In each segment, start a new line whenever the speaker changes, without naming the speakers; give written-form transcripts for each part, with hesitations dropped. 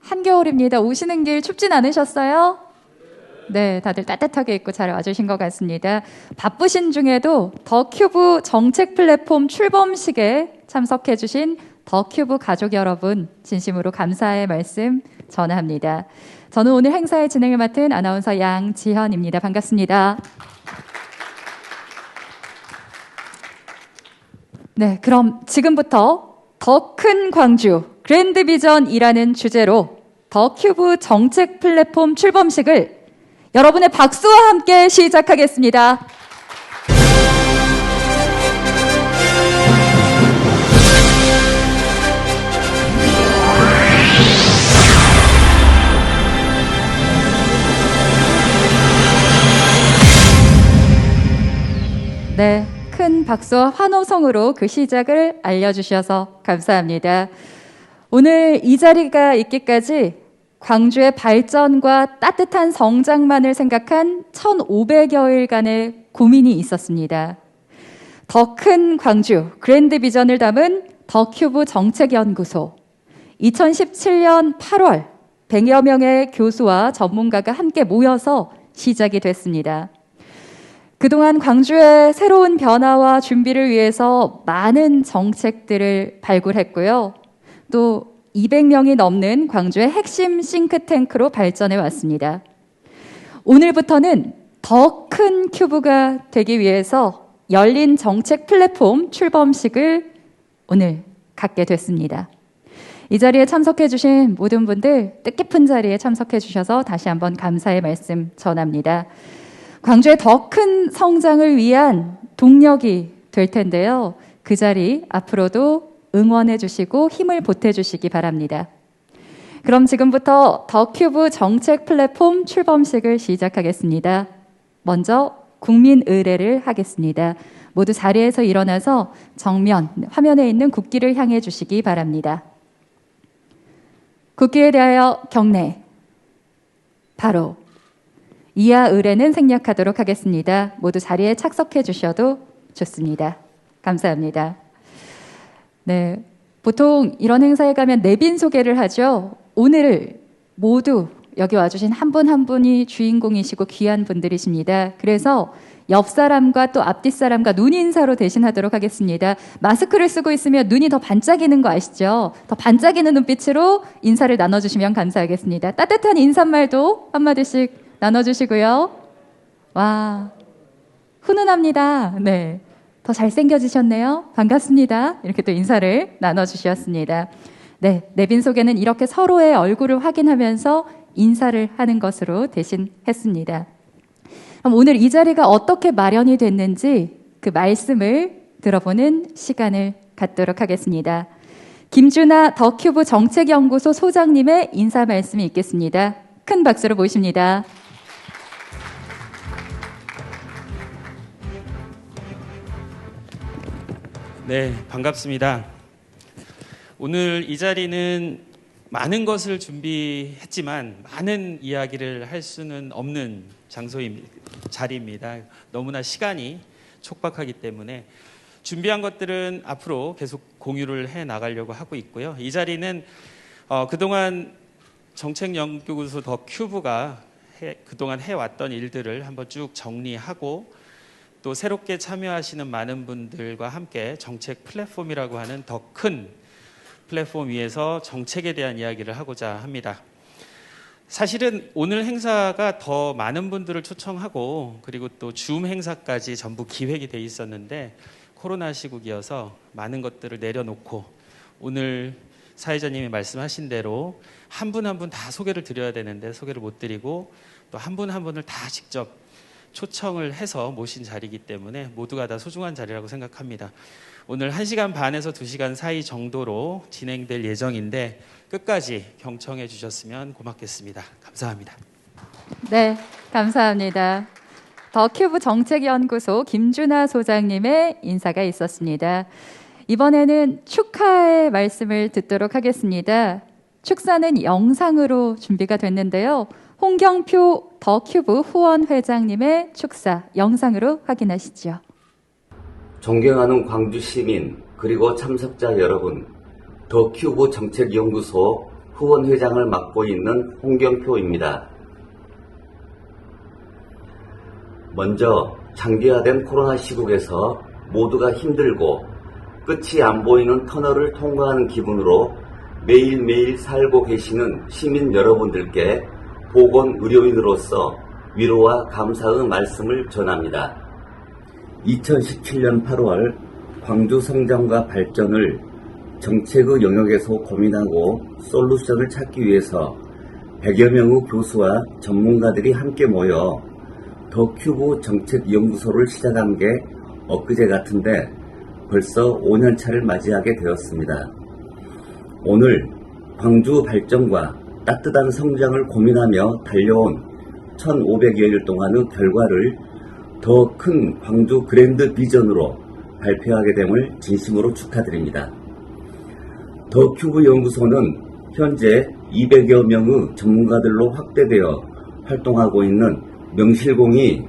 한겨울입니다. 오시는 길 춥진 않으셨어요? 네, 다들 따뜻하게 입고 잘 와주신 것 같습니다. 바쁘신 중에도 더큐브 정책 플랫폼 출범식에 참석해주신 더큐브 가족 여러분, 진심으로 감사의 말씀 전합니다. 저는 오늘 행사의 진행을 맡은 아나운서 양지현입니다. 반갑습니다. 네, 그럼 지금부터 더 큰 광주 그랜드 비전이라는 주제로 더큐브 정책 플랫폼 출범식을 여러분의 박수와 함께 시작하겠습니다. 네, 큰 박수와 환호성으로 그 시작을 알려주셔서 감사합니다. 오늘 이 자리가 있기까지 광주의 발전과 따뜻한 성장만을 생각한 1500여일간의 고민이 있었습니다. 더 큰 광주 그랜드 비전을 담은 더큐브 정책연구소 2017년 8월 100여 명의 교수와 전문가가 함께 모여서 시작이 됐습니다. 그동안 광주의 새로운 변화와 준비를 위해서 많은 정책들을 발굴했고요. 또 200명이 넘는 광주의 핵심 싱크탱크로 발전해 왔습니다. 오늘부터는 더 큰 큐브가 되기 위해서 열린 정책 플랫폼 출범식을 오늘 갖게 됐습니다. 이 자리에 참석해 주신 모든 분들 뜻깊은 자리에 참석해 주셔서 다시 한번 감사의 말씀 전합니다. 광주의 더 큰 성장을 위한 동력이 될 텐데요. 그 자리 앞으로도 응원해 주시고 힘을 보태 주시기 바랍니다. 그럼 지금부터 더큐브 정책 플랫폼 출범식을 시작하겠습니다. 먼저 국민 의례를 하겠습니다. 모두 자리에서 일어나서 정면 화면에 있는 국기를 향해 주시기 바랍니다. 국기에 대하여 경례. 바로 이하 의례는 생략하도록 하겠습니다. 모두 자리에 착석해 주셔도 좋습니다. 감사합니다. 네, 보통 이런 행사에 가면 내빈 소개를 하죠. 오늘 모두 여기 와주신 한 분 한 분이 주인공이시고 귀한 분들이십니다. 그래서 옆 사람과 또 앞뒤 사람과 눈 인사로 대신하도록 하겠습니다. 마스크를 쓰고 있으면 눈이 더 반짝이는 거 아시죠? 더 반짝이는 눈빛으로 인사를 나눠주시면 감사하겠습니다. 따뜻한 인사말도 한마디씩 나눠주시고요. 와, 훈훈합니다. 네. 더 잘생겨지셨네요. 반갑습니다. 이렇게 또 인사를 나눠주셨습니다. 네, 내빈 소개는 이렇게 서로의 얼굴을 확인하면서 인사를 하는 것으로 대신했습니다. 그럼 오늘 이 자리가 어떻게 마련이 됐는지 그 말씀을 들어보는 시간을 갖도록 하겠습니다. 김준하 더큐브 정책연구소 소장님의 인사 말씀이 있겠습니다. 큰 박수로 모십니다.
네, 반갑습니다. 오늘 이 자리는 많은 것을 준비했지만 많은 이야기를 할 수는 없는 자리입니다. 너무나 시간이 촉박하기 때문에 준비한 것들은 앞으로 계속 공유를 해 나가려고 하고 있고요. 이 자리는 그동안 정책연구소 더 큐브가 그동안 해왔던 일들을 한번 쭉 정리하고 또 새롭게 참여하시는 많은 분들과 함께 정책 플랫폼이라고 하는 더 큰 플랫폼 위에서 정책에 대한 이야기를 하고자 합니다. 사실은 오늘 행사가 더 많은 분들을 초청하고 그리고 또 줌 행사까지 전부 기획이 돼 있었는데 코로나 시국이어서 많은 것들을 내려놓고 오늘 사회자님이 말씀하신 대로 한 분 한 분 다 소개를 드려야 되는데 소개를 못 드리고 또 한 분 한 분을 다 직접 초청을 해서 모신 자리이기 때문에 모두가 다 소중한 자리라고 생각합니다. 오늘 1시간 반에서 2시간 사이 정도로 진행될 예정인데 끝까지 경청해 주셨으면 고맙겠습니다. 감사합니다.
네, 감사합니다. 더큐브 정책연구소 김준하 소장님의 인사가 있었습니다. 이번에는 축하의 말씀을 듣도록 하겠습니다. 축사는 영상으로 준비가 됐는데요. 홍경표 더큐브 후원 회장님의 축사 영상으로 확인하시죠.
존경하는 광주 시민 그리고 참석자 여러분, 더큐브 정책연구소 후원회장을 맡고 있는 홍경표입니다. 먼저 장기화된 코로나 시국에서 모두가 힘들고 끝이 안 보이는 터널을 통과하는 기분으로 매일매일 살고 계시는 시민 여러분들께 보건의료인으로서 위로와 감사의 말씀을 전합니다. 2017년 8월 광주 성장과 발전을 정책의 영역에서 고민하고 솔루션을 찾기 위해서 100여 명의 교수와 전문가들이 함께 모여 더 큐브 정책연구소를 시작한 게 엊그제 같은데 벌써 5년차를 맞이하게 되었습니다. 오늘 광주 발전과 따뜻한 성장을 고민하며 달려온 1500여일 동안의 결과를 더 큰 광주 그랜드 비전으로 발표하게 됨을 진심으로 축하드립니다. 더 큐브 연구소는 현재 200여 명의 전문가들로 확대되어 활동하고 있는 명실공히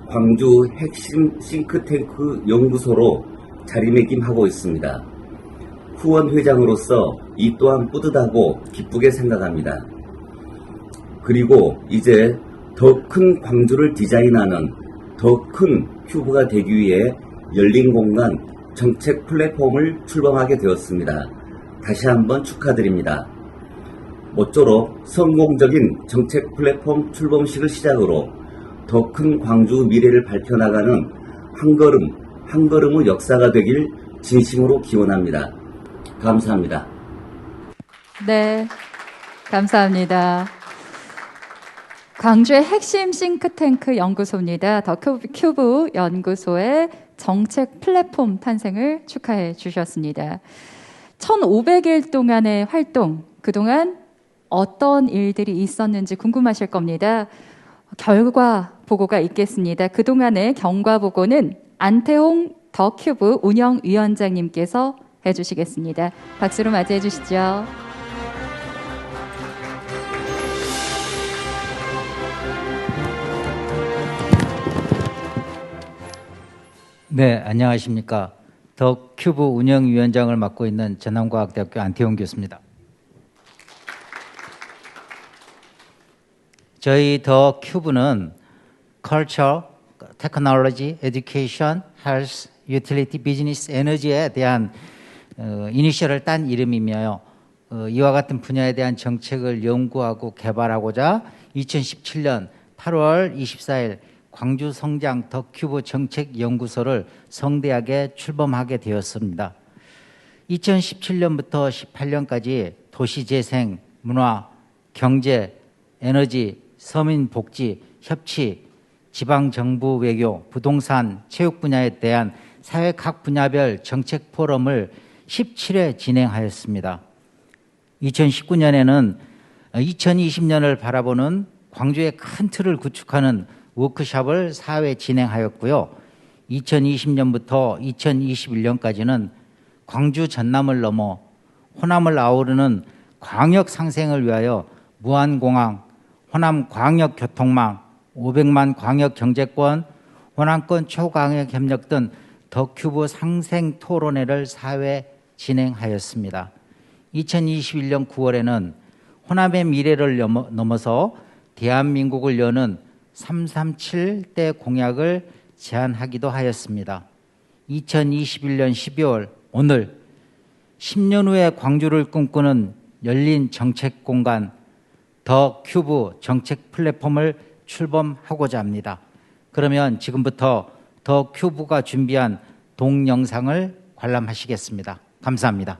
광주 핵심 싱크탱크 연구소로 자리매김하고 있습니다. 후원회장으로서 이 또한 뿌듯하고 기쁘게 생각합니다. 그리고 이제 더 큰 광주를 디자인하는 더 큰 큐브가 되기 위해 열린 공간 정책 플랫폼을 출범하게 되었습니다. 다시 한번 축하드립니다. 모쪼록 성공적인 정책 플랫폼 출범식을 시작으로 더 큰 광주 미래를 밝혀나가는 한 걸음 한 걸음의 역사가 되길 진심으로 기원합니다. 감사합니다.
네, 감사합니다. 광주의 핵심 싱크탱크 연구소입니다. 더 큐브 연구소의 정책 플랫폼 탄생을 축하해 주셨습니다. 1500일 동안의 활동, 그동안 어떤 일들이 있었는지 궁금하실 겁니다. 결과 보고가 있겠습니다. 그동안의 경과 보고는 안태홍 더 큐브 운영위원장님께서 해주시겠습니다. 박수로 맞이해 주시죠.
네, 안녕하십니까. 더 큐브 운영위원장을 맡고 있는 전남과학대학교 안태홍 교수입니다. 저희 더 큐브는 Culture, Technology, Education, Health, Utility, Business, Energy에 대한 이니셜을 딴 이름이며 이와 같은 분야에 대한 정책을 연구하고 개발하고자 2017년 8월 24일 광주 성장 더 큐브 정책연구소를 성대하게 출범하게 되었습니다. 2017년부터 18년까지 도시재생, 문화, 경제, 에너지, 서민복지, 협치, 지방정부 외교, 부동산, 체육 분야에 대한 사회 각 분야별 정책 포럼을 17회 진행하였습니다. 2019년에는 2020년을 바라보는 광주의 큰 틀을 구축하는 워크숍을 4회 진행하였고요. 2020년부터 2021년까지는 광주 전남을 넘어 호남을 아우르는 광역 상생을 위하여 무한공항, 호남 광역교통망, 500만 광역 경제권, 호남권 초광역 협력 등 더 큐브 상생 토론회를 4회 진행하였습니다. 2021년 9월에는 호남의 미래를 넘어서 대한민국을 여는 337대 공약을 제안하기도 하였습니다. 2021년 12월 오늘 10년 후에 광주를 꿈꾸는 열린 정책 공간 더 큐브 정책 플랫폼을 출범하고자 합니다. 그러면 지금부터 더 큐브가 준비한 동영상을 관람하시겠습니다. 감사합니다.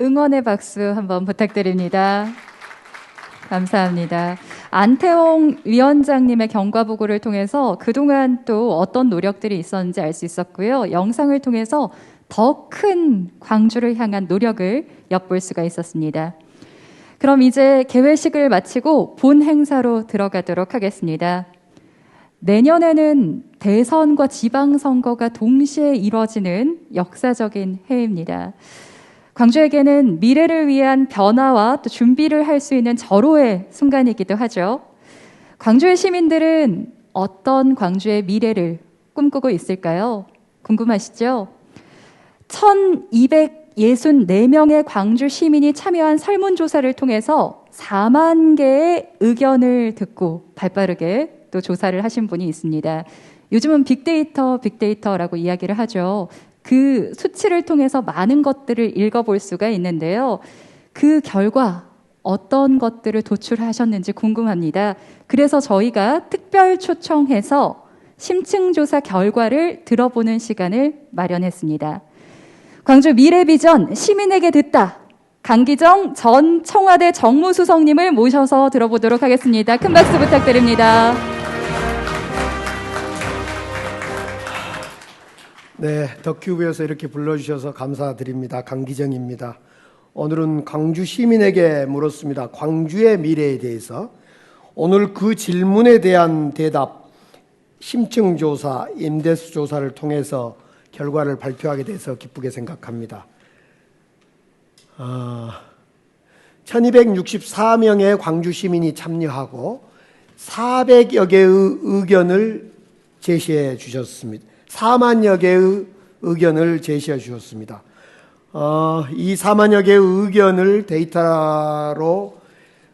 응원의 박수 한번 부탁드립니다. 감사합니다. 안태홍 위원장님의 경과보고를 통해서 그동안 또 어떤 노력들이 있었는지 알 수 있었고요. 영상을 통해서 더 큰 광주를 향한 노력을 엿볼 수가 있었습니다. 그럼 이제 개회식을 마치고 본 행사로 들어가도록 하겠습니다. 내년에는 대선과 지방선거가 동시에 이뤄지는 역사적인 해입니다. 광주에게는 미래를 위한 변화와 또 준비를 할 수 있는 절호의 순간이기도 하죠. 광주의 시민들은 어떤 광주의 미래를 꿈꾸고 있을까요? 궁금하시죠? 1264명의 광주 시민이 참여한 설문조사를 통해서 4만 개의 의견을 듣고 발빠르게 또 조사를 하신 분이 있습니다. 요즘은 빅데이터라고 이야기를 하죠. 그 수치를 통해서 많은 것들을 읽어볼 수가 있는데요. 그 결과 어떤 것들을 도출하셨는지 궁금합니다. 그래서 저희가 특별 초청해서 심층조사 결과를 들어보는 시간을 마련했습니다. 광주 미래비전 시민에게 듣다. 강기정 전 청와대 정무수석님을 모셔서 들어보도록 하겠습니다. 큰 박수 부탁드립니다.
네, 덕큐브에서 이렇게 불러주셔서 감사드립니다. 강기정입니다. 오늘은 광주 시민에게 물었습니다. 광주의 미래에 대해서. 오늘 그 질문에 대한 대답, 심층조사, 임대수 조사를 통해서 결과를 발표하게 돼서 기쁘게 생각합니다. 1264명의 광주 시민이 참여하고 400여 개의 의견을 제시해 주셨습니다. 4만여 개의 의견을 제시해 주셨습니다. 이 4만여 개의 의견을 데이터로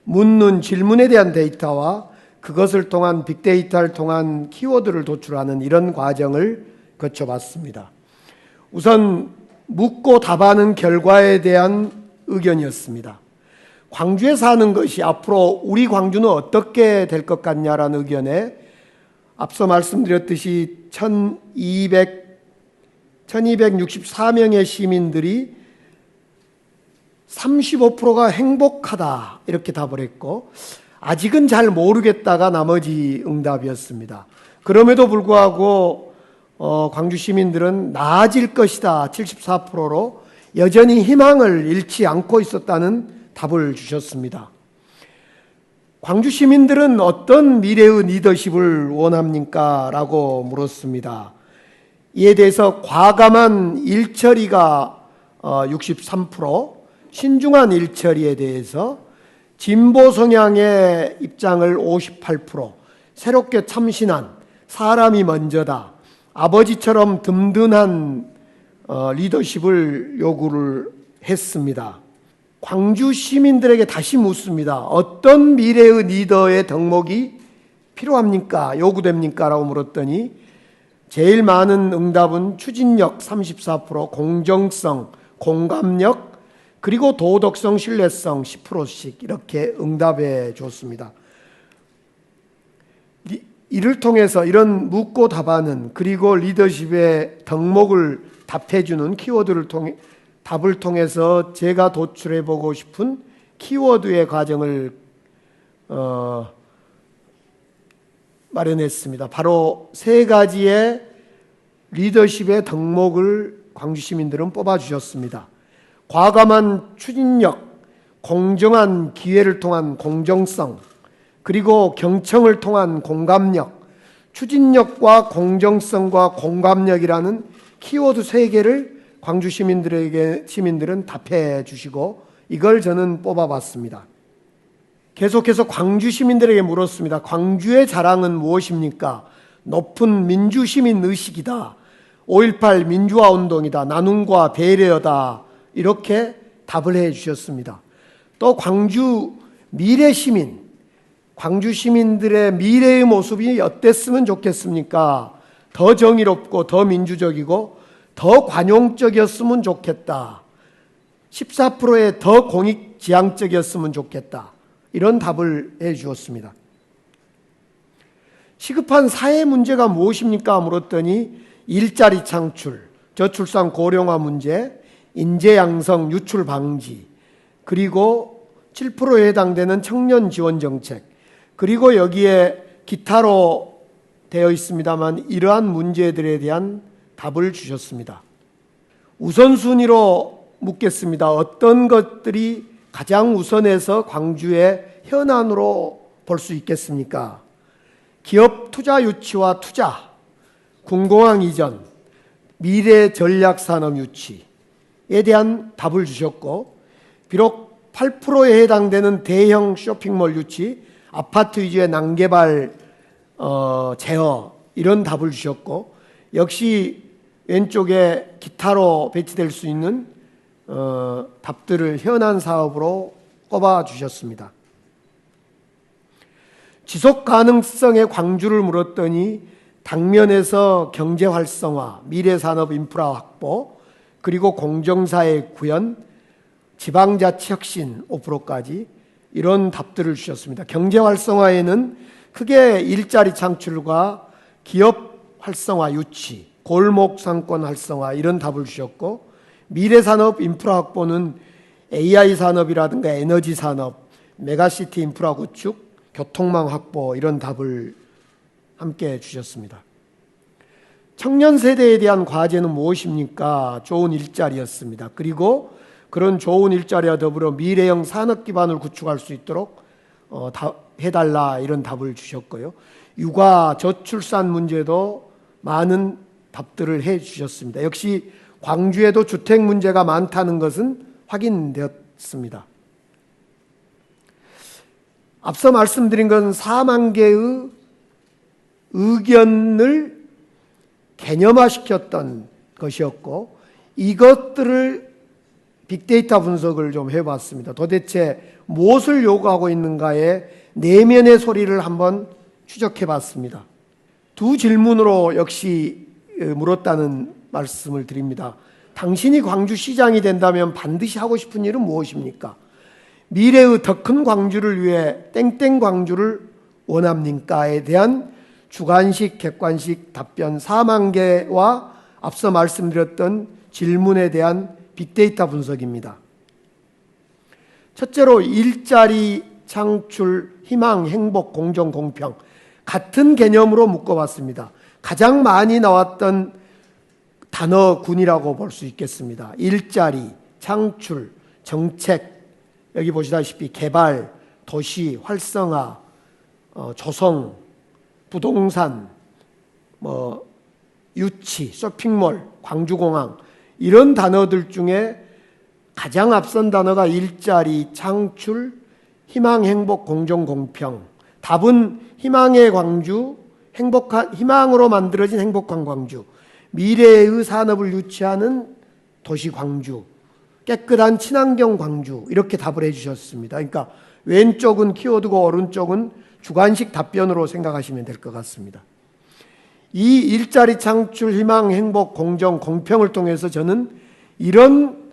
묻는 질문에 대한 데이터와 그것을 통한 빅데이터를 통한 키워드를 도출하는 이런 과정을 거쳐봤습니다. 우선 묻고 답하는 결과에 대한 의견이었습니다. 광주에 사는 것이 앞으로 우리 광주는 어떻게 될 것 같냐라는 의견에 앞서 말씀드렸듯이 1264명의 시민들이 35%가 행복하다 이렇게 답을 했고 아직은 잘 모르겠다가 나머지 응답이었습니다. 그럼에도 불구하고 광주 시민들은 나아질 것이다 74%로 여전히 희망을 잃지 않고 있었다는 답을 주셨습니다. 광주 시민들은 어떤 미래의 리더십을 원합니까? 라고 물었습니다. 이에 대해서 과감한 일처리가 63%, 신중한 일처리에 대해서 진보 성향의 입장을 58%, 새롭게 참신한 사람이 먼저다, 아버지처럼 든든한 리더십을 요구를 했습니다. 광주 시민들에게 다시 묻습니다. 어떤 미래의 리더의 덕목이 필요합니까? 요구됩니까? 라고 물었더니 제일 많은 응답은 추진력 34%, 공정성, 공감력, 그리고 도덕성, 신뢰성 10%씩 이렇게 응답해 줬습니다. 이를 통해서 이런 묻고 답하는 그리고 리더십의 덕목을 답해주는 키워드를 통해 답을 통해서 제가 도출해보고 싶은 키워드의 과정을 마련했습니다. 바로 세 가지의 리더십의 덕목을 광주 시민들은 뽑아주셨습니다. 과감한 추진력, 공정한 기회를 통한 공정성, 그리고 경청을 통한 공감력, 추진력과 공정성과 공감력이라는 키워드 세 개를 광주 시민들은 답해 주시고 이걸 저는 뽑아봤습니다. 계속해서 광주 시민들에게 물었습니다. 광주의 자랑은 무엇입니까? 높은 민주시민 의식이다. 5.18 민주화 운동이다. 나눔과 배려다. 이렇게 답을 해 주셨습니다. 또 광주 미래 시민, 광주 시민들의 미래의 모습이 어땠으면 좋겠습니까? 더 정의롭고 더 민주적이고 더 관용적이었으면 좋겠다. 14%의 더 공익지향적이었으면 좋겠다. 이런 답을 해 주었습니다. 시급한 사회 문제가 무엇입니까? 물었더니 일자리 창출, 저출산 고령화 문제, 인재 양성, 유출 방지, 그리고 7%에 해당되는 청년 지원 정책, 그리고 여기에 기타로 되어 있습니다만 이러한 문제들에 대한 답을 주셨습니다. 우선순위로 묻겠습니다. 어떤 것들이 가장 우선해서 광주의 현안으로 볼 수 있겠습니까? 기업 투자 유치와 투자, 군공항 이전, 미래 전략 산업 유치에 대한 답을 주셨고, 비록 8%에 해당되는 대형 쇼핑몰 유치, 아파트 위주의 난개발 제어, 이런 답을 주셨고, 역시 왼쪽에 기타로 배치될 수 있는 답들을 현안 사업으로 꼽아 주셨습니다. 지속 가능성의 광주를 물었더니 당면에서 경제 활성화, 미래 산업 인프라 확보, 그리고 공정사회 구현, 지방자치 혁신 5%까지 이런 답들을 주셨습니다. 경제 활성화에는 크게 일자리 창출과 기업 활성화 유치, 골목 상권 활성화 이런 답을 주셨고, 미래 산업 인프라 확보는 AI 산업이라든가 에너지 산업, 메가시티 인프라 구축, 교통망 확보 이런 답을 함께 주셨습니다. 청년 세대에 대한 과제는 무엇입니까? 좋은 일자리였습니다. 그리고 그런 좋은 일자리와 더불어 미래형 산업 기반을 구축할 수 있도록 해달라 이런 답을 주셨고요. 육아 저출산 문제도 많은 답들을 해 주셨습니다. 역시 광주에도 주택 문제가 많다는 것은 확인되었습니다. 앞서 말씀드린 건 4만 개의 의견을 개념화시켰던 것이었고, 이것들을 빅데이터 분석을 좀 해봤습니다. 도대체 무엇을 요구하고 있는가에 내면의 소리를 한번 추적해봤습니다. 두 질문으로 역시 물었다는 말씀을 드립니다. 당신이 광주시장이 된다면 반드시 하고 싶은 일은 무엇입니까? 미래의 더 큰 광주를 위해 땡땡 광주를 원합니까에 대한 주관식, 객관식 답변 4만 개와 앞서 말씀드렸던 질문에 대한 빅데이터 분석입니다. 첫째로 일자리 창출, 희망, 행복, 공정, 공평 같은 개념으로 묶어봤습니다. 가장 많이 나왔던 단어군이라고 볼 수 있겠습니다. 일자리, 창출, 정책, 여기 보시다시피 개발, 도시, 활성화, 조성, 부동산, 유치, 쇼핑몰, 광주공항 이런 단어들 중에 가장 앞선 단어가 일자리, 창출, 희망, 행복, 공정, 공평. 답은 희망의 광주, 희망으로 만들어진 행복한 광주, 미래의 산업을 유치하는 도시 광주, 깨끗한 친환경 광주 이렇게 답을 해주셨습니다. 그러니까 왼쪽은 키워드고 오른쪽은 주관식 답변으로 생각하시면 될 것 같습니다. 이 일자리 창출, 희망, 행복, 공정, 공평을 통해서 저는 이런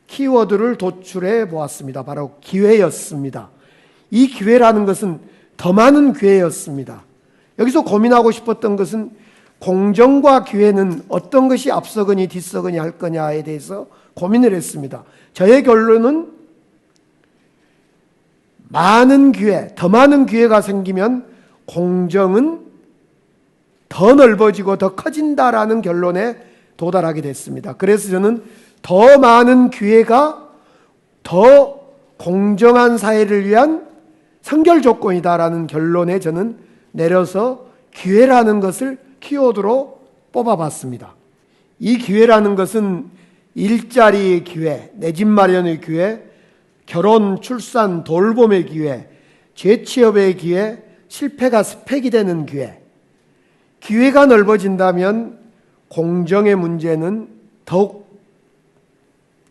키워드를 도출해 보았습니다. 바로 기회였습니다. 이 기회라는 것은 더 많은 기회였습니다. 여기서 고민하고 싶었던 것은 공정과 기회는 어떤 것이 앞서거니 뒤서거니 할 거냐에 대해서 고민을 했습니다. 저의 결론은 많은 기회, 더 많은 기회가 생기면 공정은 더 넓어지고 더 커진다라는 결론에 도달하게 됐습니다. 그래서 저는 더 많은 기회가 더 공정한 사회를 위한 선결 조건이다라는 결론에 저는 내려서 기회라는 것을 키워드로 뽑아봤습니다. 이 기회라는 것은 일자리의 기회, 내 집 마련의 기회, 결혼, 출산, 돌봄의 기회, 재취업의 기회, 실패가 스펙이 되는 기회. 기회가 넓어진다면 공정의 문제는 더욱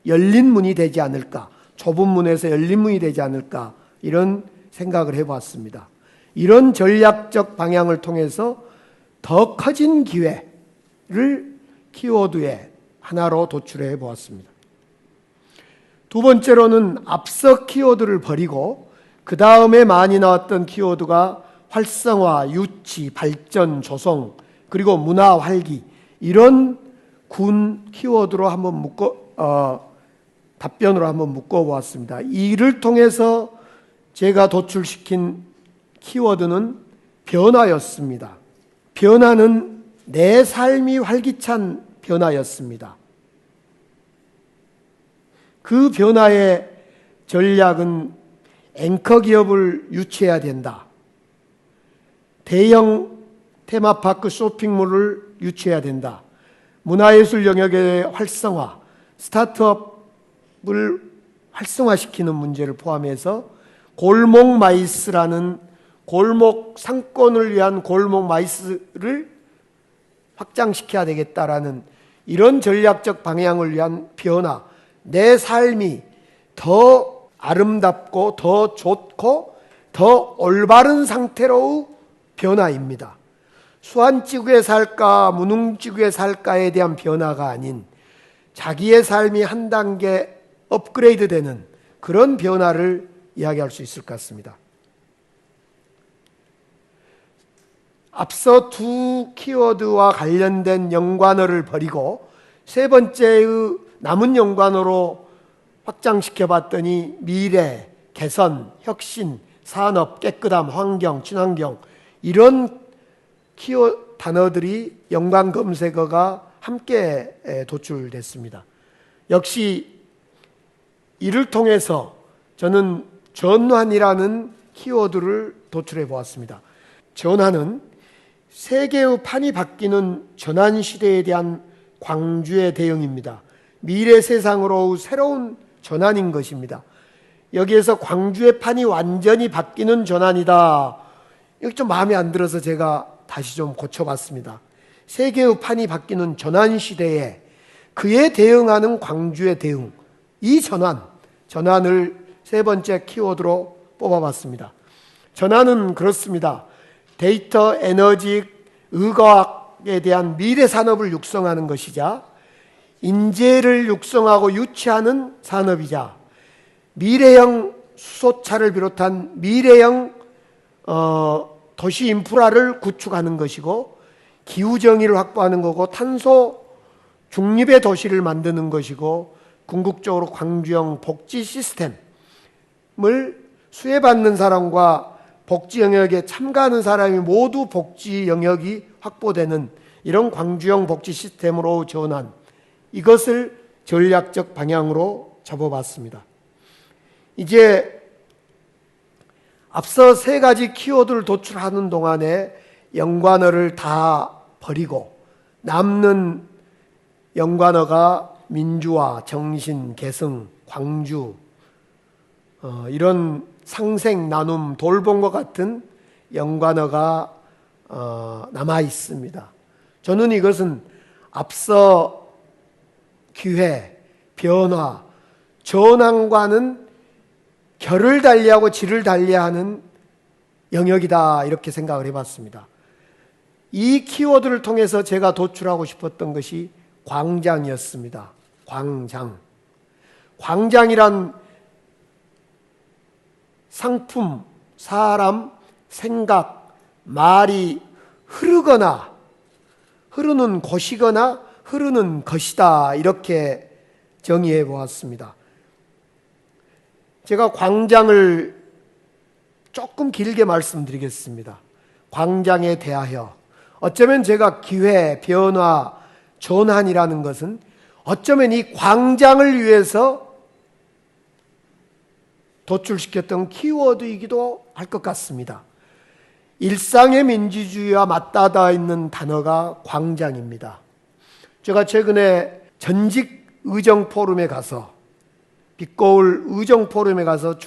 열린 문이 되지 않을까, 좁은 문에서 열린 문이 되지 않을까, 이런 생각을 해봤습니다. 이런 전략적 방향을 통해서 더 커진 기회를 키워드에 하나로 도출해 보았습니다. 두 번째로는 앞서 키워드를 버리고 그 다음에 많이 나왔던 키워드가 활성화, 유치, 발전, 조성, 그리고 문화 활기 이런 군 키워드로 한번 답변으로 한번 묶어보았습니다. 이를 통해서 제가 도출시킨 키워드는 변화였습니다. 변화는 내 삶이 활기찬 변화였습니다. 그 변화의 전략은 앵커 기업을 유치해야 된다. 대형 테마파크 쇼핑몰을 유치해야 된다. 문화예술 영역의 활성화, 스타트업을 활성화시키는 문제를 포함해서 골목 마이스라는 골목 상권을 위한 골목 마이스를 확장시켜야 되겠다라는 이런 전략적 방향을 위한 변화, 내 삶이 더 아름답고 더 좋고 더 올바른 상태로의 변화입니다. 수안지구에 살까 무능지구에 살까에 대한 변화가 아닌 자기의 삶이 한 단계 업그레이드 되는 그런 변화를 이야기할 수 있을 것 같습니다. 앞서 두 키워드와 관련된 연관어를 버리고 세 번째의 남은 연관어로 확장시켜 봤더니 미래, 개선, 혁신, 산업, 깨끗함, 환경, 친환경 이런 단어들이 연관 검색어가 함께 도출됐습니다. 역시 이를 통해서 저는 전환이라는 키워드를 도출해 보았습니다. 전환은 세계의 판이 바뀌는 전환 시대에 대한 광주의 대응입니다. 미래 세상으로 새로운 전환인 것입니다. 여기에서 광주의 판이 완전히 바뀌는 전환이다. 이거 좀 마음에 안 들어서 제가 다시 좀 고쳐봤습니다. 세계의 판이 바뀌는 전환 시대에 그에 대응하는 광주의 대응, 이 전환을 세 번째 키워드로 뽑아봤습니다. 전환은 그렇습니다. 데이터, 에너지, 의과학에 대한 미래 산업을 육성하는 것이자 인재를 육성하고 유치하는 산업이자 미래형 수소차를 비롯한 미래형 도시 인프라를 구축하는 것이고 기후정의를 확보하는 거고 탄소 중립의 도시를 만드는 것이고 궁극적으로 광주형 복지 시스템을 수혜받는 사람과 복지 영역에 참가하는 사람이 모두 복지 영역이 확보되는 이런 광주형 복지 시스템으로 전환, 이것을 전략적 방향으로 잡아봤습니다. 이제 앞서 세 가지 키워드를 도출하는 동안에 연관어를 다 버리고 남는 연관어가 민주화, 정신, 계승, 광주 이런 상생, 나눔, 돌봄과 같은 연관어가 남아 있습니다. 저는 이것은 앞서 기회, 변화, 전환과는 결을 달리하고 질을 달리하는 영역이다 이렇게 생각을 해봤습니다. 이 키워드를 통해서 제가 도출하고 싶었던 것이 광장이었습니다. 광장이란 상품, 사람, 생각, 말이 흐르는 곳이거나 흐르는 것이다 이렇게 정의해 보았습니다. 제가 광장을 조금 길게 말씀드리겠습니다. 광장에 대하여 어쩌면 제가 기회, 변화, 전환이라는 것은 어쩌면 이 광장을 위해서 도출시켰던 키워드이기도 할 것 같습니다. 일상의 민주주의와 맞닿아 있는 단어가 광장입니다. 제가 최근에 전직 의정 포럼에 가서 빛거울 의정 포럼에 가서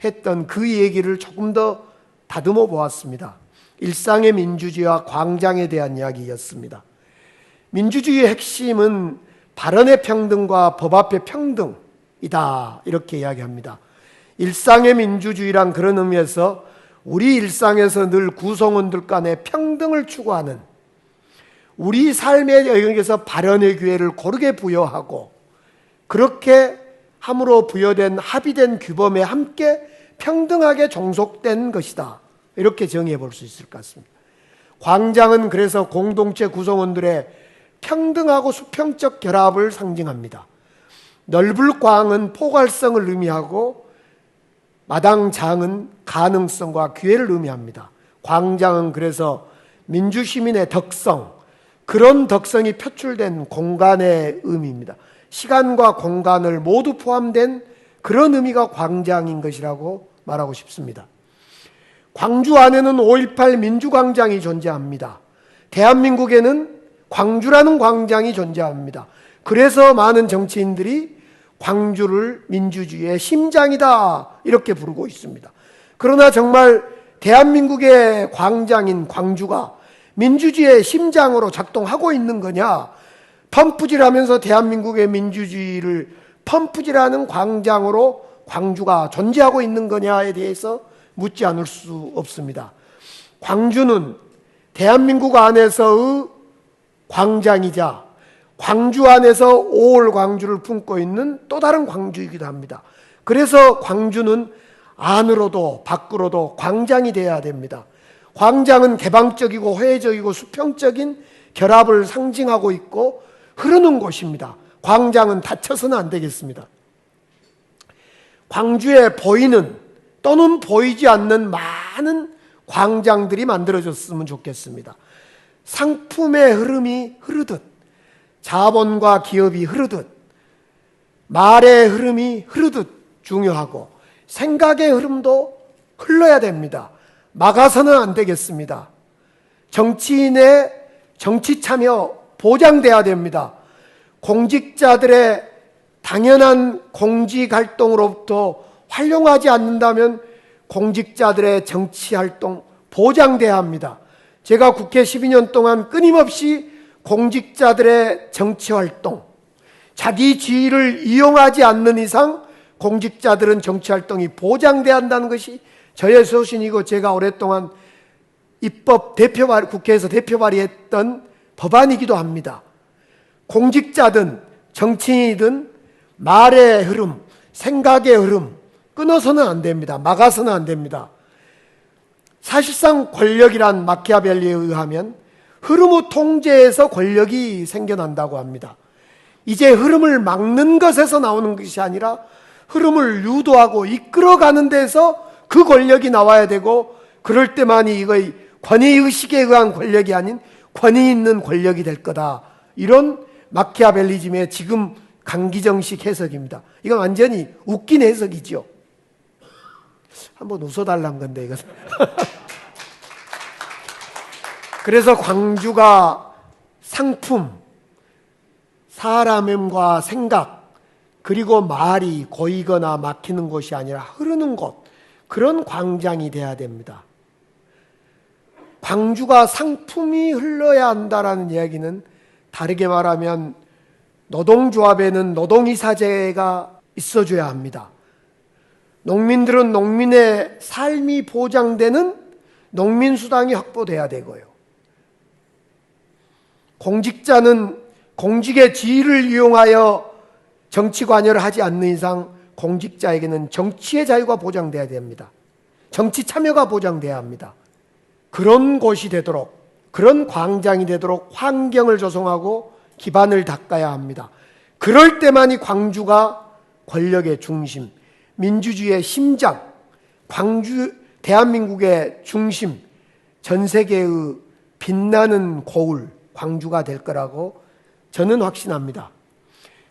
했던 그 얘기를 조금 더 다듬어 보았습니다. 일상의 민주주의와 광장에 대한 이야기였습니다. 민주주의의 핵심은 발언의 평등과 법 앞의 평등이다 이렇게 이야기합니다. 일상의 민주주의란 그런 의미에서 우리 일상에서 늘 구성원들 간의 평등을 추구하는 우리 삶의 영역에서 발언의 기회를 고르게 부여하고 그렇게 함으로 부여된 합의된 규범에 함께 평등하게 종속된 것이다 이렇게 정의해 볼 수 있을 것 같습니다. 광장은 그래서 공동체 구성원들의 평등하고 수평적 결합을 상징합니다. 넓을 광은 포괄성을 의미하고 마당장은 가능성과 기회를 의미합니다. 광장은 그래서 민주시민의 덕성, 그런 덕성이 표출된 공간의 의미입니다. 시간과 공간을 모두 포함된 그런 의미가 광장인 것이라고 말하고 싶습니다. 광주 안에는 5.18 민주광장이 존재합니다. 대한민국에는 광주라는 광장이 존재합니다. 그래서 많은 정치인들이 광주를 민주주의의 심장이다 이렇게 부르고 있습니다. 그러나 정말 대한민국의 광장인 광주가 민주주의의 심장으로 작동하고 있는 거냐? 펌프질하면서 대한민국의 민주주의를 펌프질하는 광장으로 광주가 존재하고 있는 거냐에 대해서 묻지 않을 수 없습니다. 광주는 대한민국 안에서의 광장이자 광주 안에서 5월 광주를 품고 있는 또 다른 광주이기도 합니다. 그래서 광주는 안으로도 밖으로도 광장이 되어야 됩니다. 광장은 개방적이고 화해적이고 수평적인 결합을 상징하고 있고 흐르는 곳입니다. 광장은 닫혀서는 안 되겠습니다. 광주에 보이는 또는 보이지 않는 많은 광장들이 만들어졌으면 좋겠습니다. 상품의 흐름이 흐르듯, 자본과 기업이 흐르듯, 말의 흐름이 흐르듯 중요하고 생각의 흐름도 흘러야 됩니다. 막아서는 안 되겠습니다. 정치인의 정치 참여 보장돼야 됩니다. 공직자들의 당연한 공직 활동으로부터 활용하지 않는다면 공직자들의 정치 활동 보장돼야 합니다. 제가 국회 12년 동안 끊임없이 공직자들의 정치 활동, 자기 지위를 이용하지 않는 이상 공직자들은 정치 활동이 보장돼야 한다는 것이 저의 소신이고 제가 오랫동안 국회에서 대표 발의했던 법안이기도 합니다. 공직자든 정치인이든 말의 흐름, 생각의 흐름 끊어서는 안 됩니다. 막아서는 안 됩니다. 사실상 권력이란 마키아벨리에 의하면 흐름의 통제에서 권력이 생겨난다고 합니다. 이제 흐름을 막는 것에서 나오는 것이 아니라 흐름을 유도하고 이끌어가는 데서 그 권력이 나와야 되고, 그럴 때만이 이거의 권위의식에 의한 권력이 아닌 권위 있는 권력이 될 거다. 이런 마키아벨리즘의 지금 강기정식 해석입니다. 이건 완전히 웃긴 해석이죠. 한번 웃어달란 건데 이것은. 그래서 광주가 상품, 사람과 생각, 그리고 말이 고이거나 막히는 곳이 아니라 흐르는 곳, 그런 광장이 돼야 됩니다. 광주가 상품이 흘러야 한다라는 이야기는 다르게 말하면 노동조합에는 노동이사제가 있어줘야 합니다. 농민들은 농민의 삶이 보장되는 농민수당이 확보돼야 되고요. 공직자는 공직의 지위를 이용하여 정치 관여를 하지 않는 이상 공직자에게는 정치의 자유가 보장돼야 됩니다. 정치 참여가 보장돼야 합니다. 그런 곳이 되도록, 그런 광장이 되도록 환경을 조성하고 기반을 닦아야 합니다. 그럴 때만이 광주가 권력의 중심, 민주주의의 심장, 광주, 대한민국의 중심, 전 세계의 빛나는 거울, 광주가 될 거라고 저는 확신합니다.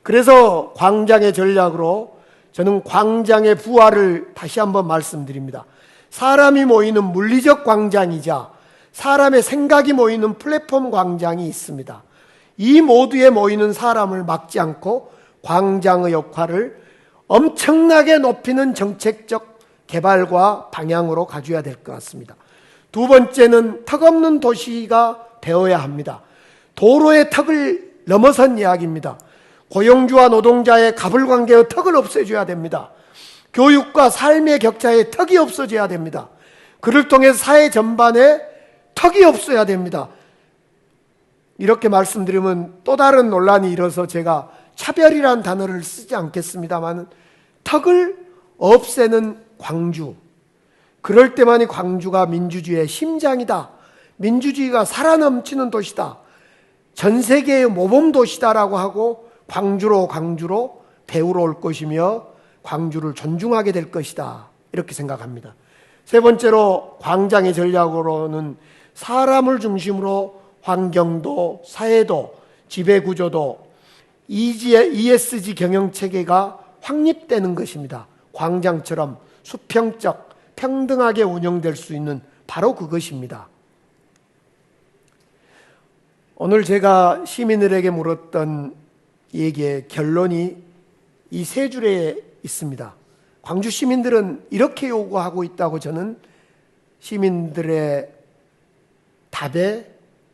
그래서 광장의 전략으로 저는 광장의 부활을 다시 한번 말씀드립니다. 사람이 모이는 물리적 광장이자 사람의 생각이 모이는 플랫폼 광장이 있습니다. 이 모두에 모이는 사람을 막지 않고 광장의 역할을 엄청나게 높이는 정책적 개발과 방향으로 가져야 될 것 같습니다. 두 번째는 턱없는 도시가 되어야 합니다. 도로의 턱을 넘어선 이야기입니다. 고용주와 노동자의 가불관계의 턱을 없애줘야 됩니다. 교육과 삶의 격차의 턱이 없어져야 됩니다. 그를 통해서 사회 전반에 턱이 없어야 됩니다. 이렇게 말씀드리면 또 다른 논란이 일어서 제가 차별이란 단어를 쓰지 않겠습니다만, 턱을 없애는 광주, 그럴 때만이 광주가 민주주의의 심장이다, 민주주의가 살아넘치는 도시다, 전 세계의 모범 도시다라고 하고 광주로 배우러 올 것이며 광주를 존중하게 될 것이다, 이렇게 생각합니다. 세 번째로 광장의 전략으로는 사람을 중심으로 환경도, 사회도, 지배구조도, ESG 경영체계가 확립되는 것입니다. 광장처럼 수평적, 평등하게 운영될 수 있는 바로 그것입니다. 오늘 제가 시민들에게 물었던 얘기의 결론이 이 세 줄에 있습니다. 광주 시민들은 이렇게 요구하고 있다고 저는 시민들의 답에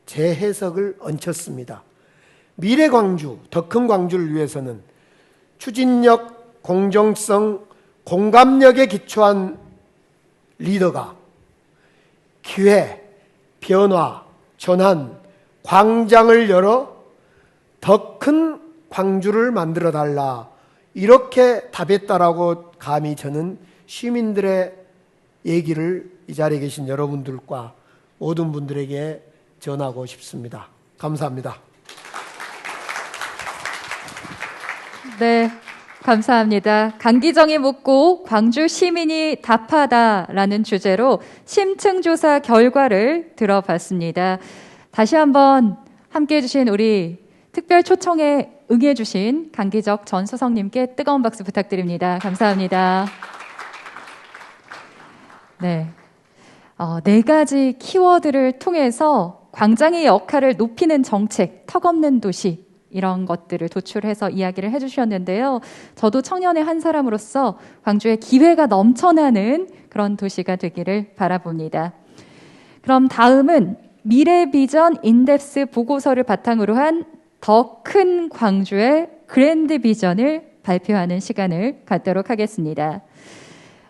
제 해석을 얹혔습니다. 미래 광주, 더 큰 광주를 위해서는 추진력, 공정성, 공감력에 기초한 리더가 기회, 변화, 전환, 광장을 열어 더 큰 광주를 만들어 달라, 이렇게 답했다라고 감히 저는 시민들의 얘기를 이 자리에 계신 여러분들과 모든 분들에게 전하고 싶습니다. 감사합니다.
네, 감사합니다. 강기정이 묻고 광주 시민이 답하다라는 주제로 심층조사 결과를 들어봤습니다. 다시 한번 함께해 주신 우리 특별 초청에 응해 주신 강기적 전 수석님께 뜨거운 박수 부탁드립니다. 감사합니다. 네, 네 가지 키워드를 통해서 광장의 역할을 높이는 정책, 턱없는 도시, 이런 것들을 도출해서 이야기를 해주셨는데요. 저도 청년의 한 사람으로서 광주에 기회가 넘쳐나는 그런 도시가 되기를 바라봅니다. 그럼 다음은 미래비전 인덱스 보고서를 바탕으로 한 더 큰 광주의 그랜드 비전을 발표하는 시간을 갖도록 하겠습니다.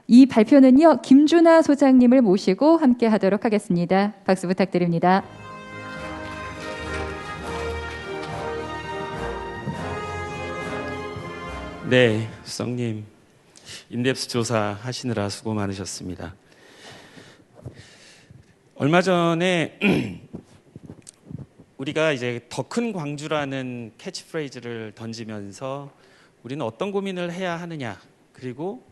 이 발표는요, 김준하 소장님을 모시고 함께 하도록 하겠습니다. 박수 부탁드립니다.
네, 수석님, 인덱스 조사 하시느라 수고 많으셨습니다. 얼마 전에 우리가 이제 더 큰 광주라는 캐치프레이즈를 던지면서 우리는 어떤 고민을 해야 하느냐, 그리고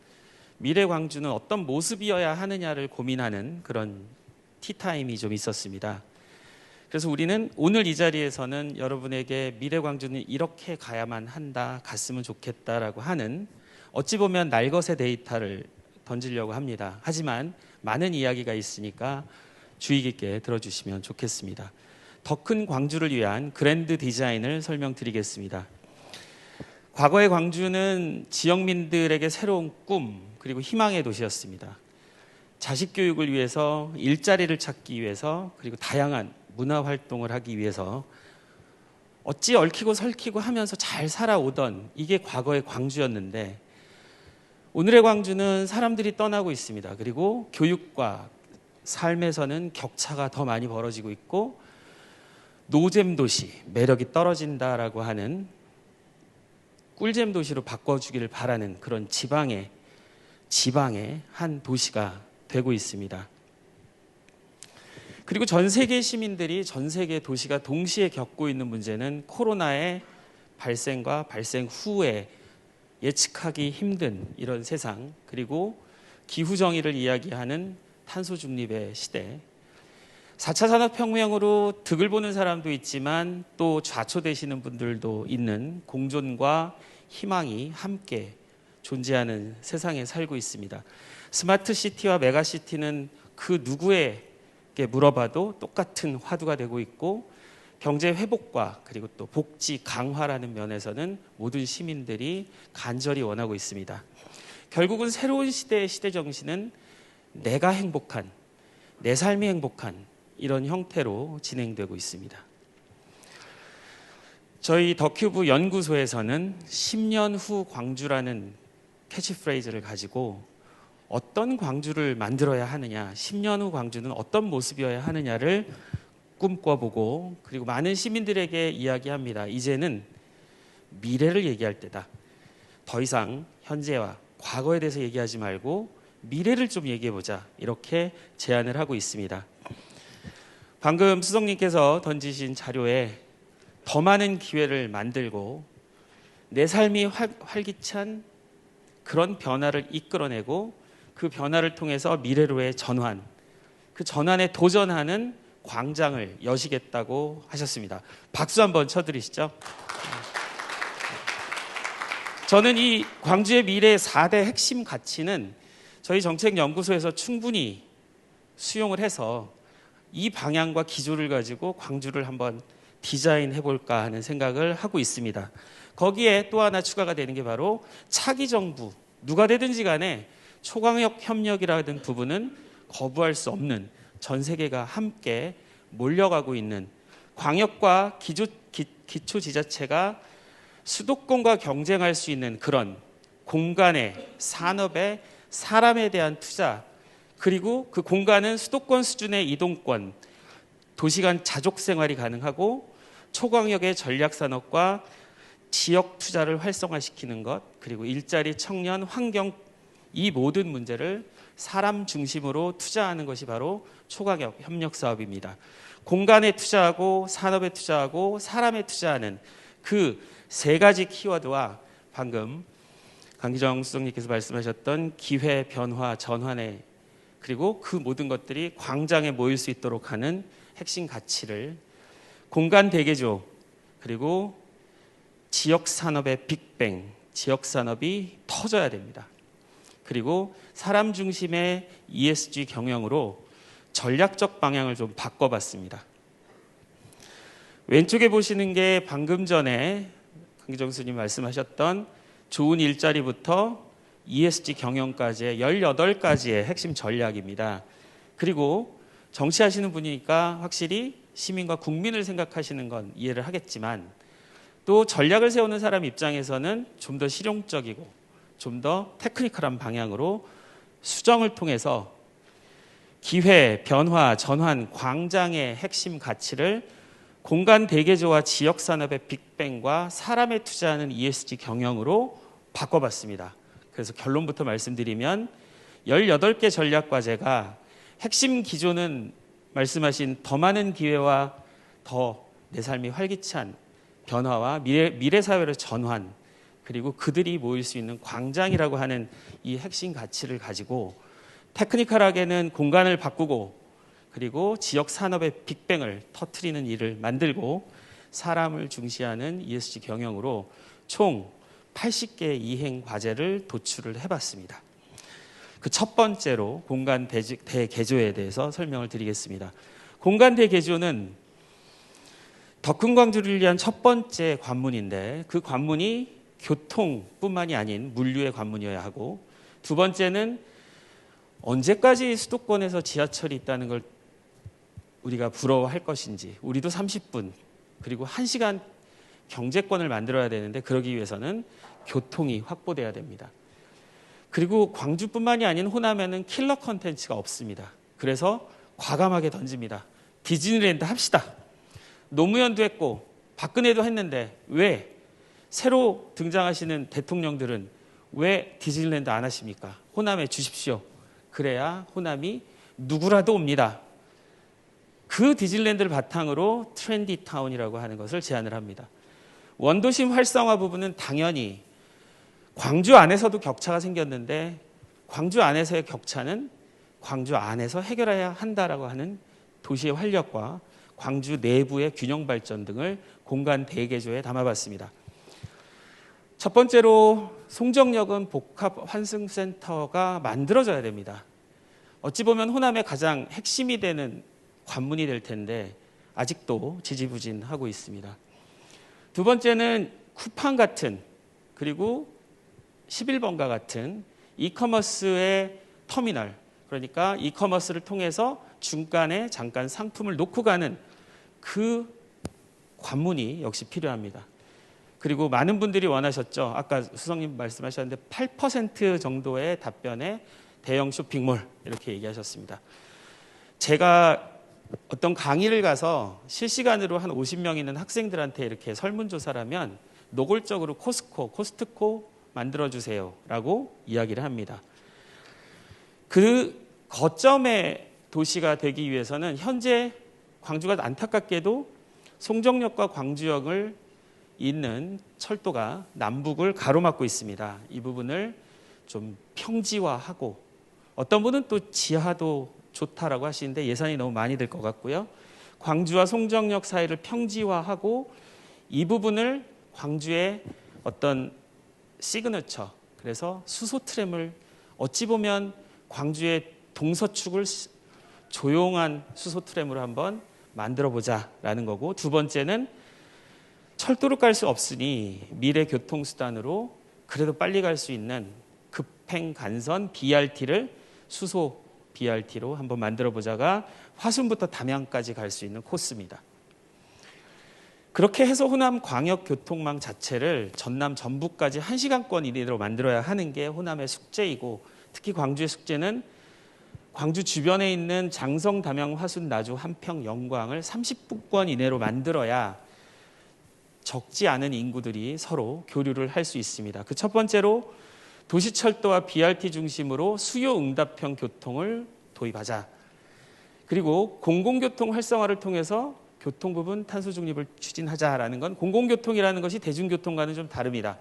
미래 광주는 어떤 모습이어야 하느냐를 고민하는 그런 티타임이 좀 있었습니다. 그래서 우리는 오늘 이 자리에서는 여러분에게 미래 광주는 이렇게 가야만 한다, 갔으면 좋겠다라고 하는 어찌 보면 날것의 데이터를 던지려고 합니다. 하지만 많은 이야기가 있으니까 주의 깊게 들어주시면 좋겠습니다. 더 큰 광주를 위한 그랜드 디자인을 설명드리겠습니다. 과거의 광주는 지역민들에게 새로운 꿈, 그리고 희망의 도시였습니다. 자식 교육을 위해서, 일자리를 찾기 위해서, 그리고 다양한 문화 활동을 하기 위해서 어찌 얽히고 설키고 하면서 잘 살아오던 이게 과거의 광주였는데, 오늘의 광주는 사람들이 떠나고 있습니다. 그리고 교육과 삶에서는 격차가 더 많이 벌어지고 있고, 노잼 도시, 매력이 떨어진다라고 하는 꿀잼 도시로 바꿔주기를 바라는 그런 지방의 한 도시가 되고 있습니다. 그리고 전 세계 시민들이 전 세계 도시가 동시에 겪고 있는 문제는 코로나의 발생과 발생 후에 예측하기 힘든 이런 세상, 그리고 기후정의를 이야기하는 탄소 중립의 시대, 4차 산업혁명으로 득을 보는 사람도 있지만 또 좌초되시는 분들도 있는 공존과 희망이 함께 존재하는 세상에 살고 있습니다. 스마트 시티와 메가시티는 그 누구에게 물어봐도 똑같은 화두가 되고 있고, 경제 회복과 그리고 또 복지 강화라는 면에서는 모든 시민들이 간절히 원하고 있습니다. 결국은 새로운 시대의 시대 정신은 내가 행복한, 내 삶이 행복한 이런 형태로 진행되고 있습니다. 저희 더큐브 연구소에서는 10년 후 광주라는 캐치프레이즈를 가지고 어떤 광주를 만들어야 하느냐, 10년 후 광주는 어떤 모습이어야 하느냐를 꿈꿔보고, 그리고 많은 시민들에게 이야기합니다. 이제는 미래를 얘기할 때다. 더 이상 현재와 과거에 대해서 얘기하지 말고 미래를 좀 얘기해보자, 이렇게 제안을 하고 있습니다. 방금 수석님께서 던지신 자료에 더 많은 기회를 만들고 내 삶이 활기찬 그런 변화를 이끌어내고 그 변화를 통해서 미래로의 전환, 그 전환에 도전하는 광장을 여시겠다고 하셨습니다. 박수 한번 쳐드리시죠. 저는 이 광주의 미래 4대 핵심 가치는 저희 정책연구소에서 충분히 수용을 해서 이 방향과 기조를 가지고 광주를 한번 디자인해 볼까 하는 생각을 하고 있습니다. 거기에 또 하나 추가가 되는 게 바로 차기 정부, 누가 되든지 간에 초광역 협력이라는 부분은 거부할 수 없는, 전 세계가 함께 몰려가고 있는 광역과 기초지자체가 수도권과 경쟁할 수 있는 그런 공간에, 산업에, 사람에 대한 투자, 그리고 그 공간은 수도권 수준의 이동권, 도시간 자족 생활이 가능하고 초광역의 전략산업과 지역 투자를 활성화시키는 것, 그리고 일자리, 청년, 환경, 이 모든 문제를 사람 중심으로 투자하는 것이 바로 초광역 협력 사업입니다. 공간에 투자하고 산업에 투자하고 사람에 투자하는 그 세 가지 키워드와 방금 강기정 수석님께서 말씀하셨던 기회, 변화, 전환에, 그리고 그 모든 것들이 광장에 모일 수 있도록 하는 핵심 가치를 공간 대개조, 그리고 지역 산업의 빅뱅, 지역 산업이 터져야 됩니다. 그리고 사람 중심의 ESG 경영으로 전략적 방향을 좀 바꿔봤습니다. 왼쪽에 보시는 게 방금 전에 강기정 교수님 말씀하셨던 좋은 일자리부터 ESG 경영까지의 18가지의 핵심 전략입니다. 그리고 정치하시는 분이니까 확실히 시민과 국민을 생각하시는 건 이해를 하겠지만, 또 전략을 세우는 사람 입장에서는 좀 더 실용적이고 좀 더 테크니컬한 방향으로 수정을 통해서 기회, 변화, 전환, 광장의 핵심 가치를 공간 대개조와 지역 산업의 빅뱅과 사람에 투자하는 ESG 경영으로 바꿔봤습니다. 그래서 결론부터 말씀드리면 18개 전략 과제가 핵심 기조는 말씀하신 더 많은 기회와 더 내 삶이 활기찬 변화와 미래 사회의 전환, 그리고 그들이 모일 수 있는 광장이라고 하는 이 핵심 가치를 가지고 테크니컬하게는 공간을 바꾸고, 그리고 지역 산업의 빅뱅을 터트리는 일을 만들고, 사람을 중시하는 ESG 경영으로 총 80개의 이행 과제를 도출을 해봤습니다. 그 첫 번째로 공간 대개조에 대해서 설명을 드리겠습니다. 공간 대개조는 더 큰 광주를 위한 첫 번째 관문인데, 그 관문이 교통뿐만이 아닌 물류의 관문이어야 하고, 두 번째는 언제까지 수도권에서 지하철이 있다는 걸 우리가 부러워할 것인지, 우리도 30분 그리고 1시간 경제권을 만들어야 되는데 그러기 위해서는 교통이 확보돼야 됩니다. 그리고 광주뿐만이 아닌 호남에는 킬러 컨텐츠가 없습니다. 그래서 과감하게 던집니다. 디즈니랜드 합시다. 노무현도 했고 박근혜도 했는데 왜 새로 등장하시는 대통령들은 왜 디즈니랜드 안 하십니까? 호남에 주십시오. 그래야 호남이 누구라도 옵니다. 그 디즈니랜드를 바탕으로 트렌디 타운이라고 하는 것을 제안을 합니다. 원도심 활성화 부분은 당연히 광주 안에서도 격차가 생겼는데, 광주 안에서의 격차는 광주 안에서 해결해야 한다라고 하는 도시의 활력과 광주 내부의 균형 발전 등을 공간 대개조에 담아봤습니다. 첫 번째로 송정역은 복합 환승센터가 만들어져야 됩니다. 어찌 보면 호남의 가장 핵심이 되는 관문이 될 텐데 아직도 지지부진하고 있습니다. 두 번째는 쿠팡 같은, 그리고 11번가 같은 이커머스의 터미널, 그러니까 이커머스를 통해서 중간에 잠깐 상품을 놓고 가는 그 관문이 역시 필요합니다. 그리고 많은 분들이 원하셨죠. 아까 수석님 말씀하셨는데 8% 정도의 답변에 대형 쇼핑몰 이렇게 얘기하셨습니다. 제가 어떤 강의를 가서 실시간으로 한 50명 있는 학생들한테 이렇게 설문조사를 하면 노골적으로 코스트코 만들어주세요 라고 이야기를 합니다. 그 거점의 도시가 되기 위해서는 현재 광주가 안타깝게도 송정역과 광주역을 잇는 철도가 남북을 가로막고 있습니다. 이 부분을 좀 평지화하고, 어떤 분은 또 지하도 좋다라고 하시는데 예산이 너무 많이 들 것 같고요. 광주와 송정역 사이를 평지화하고 이 부분을 광주의 어떤 시그너처, 그래서 수소 트램을, 어찌 보면 광주의 동서축을 조용한 수소 트램으로 한번 만들어 보자라는 거고, 두 번째는 철도로 갈 수 없으니 미래 교통수단으로 그래도 빨리 갈 수 있는 급행 간선 BRT를 수소 BRT로 한번 만들어 보자가 화순부터 담양까지 갈 수 있는 코스입니다. 그렇게 해서 호남 광역 교통망 자체를 전남 전북까지 1시간권 이내로 만들어야 하는 게 호남의 숙제이고, 특히 광주의 숙제는 광주 주변에 있는 장성, 담양, 화순, 나주, 한평, 영광을 30분권 이내로 만들어야 적지 않은 인구들이 서로 교류를 할 수 있습니다. 그 첫 번째로 도시철도와 BRT 중심으로 수요응답형 교통을 도입하자. 그리고 공공교통 활성화를 통해서 교통 부분 탄소 중립을 추진하자라는 건, 공공교통이라는 것이 대중교통과는 좀 다릅니다.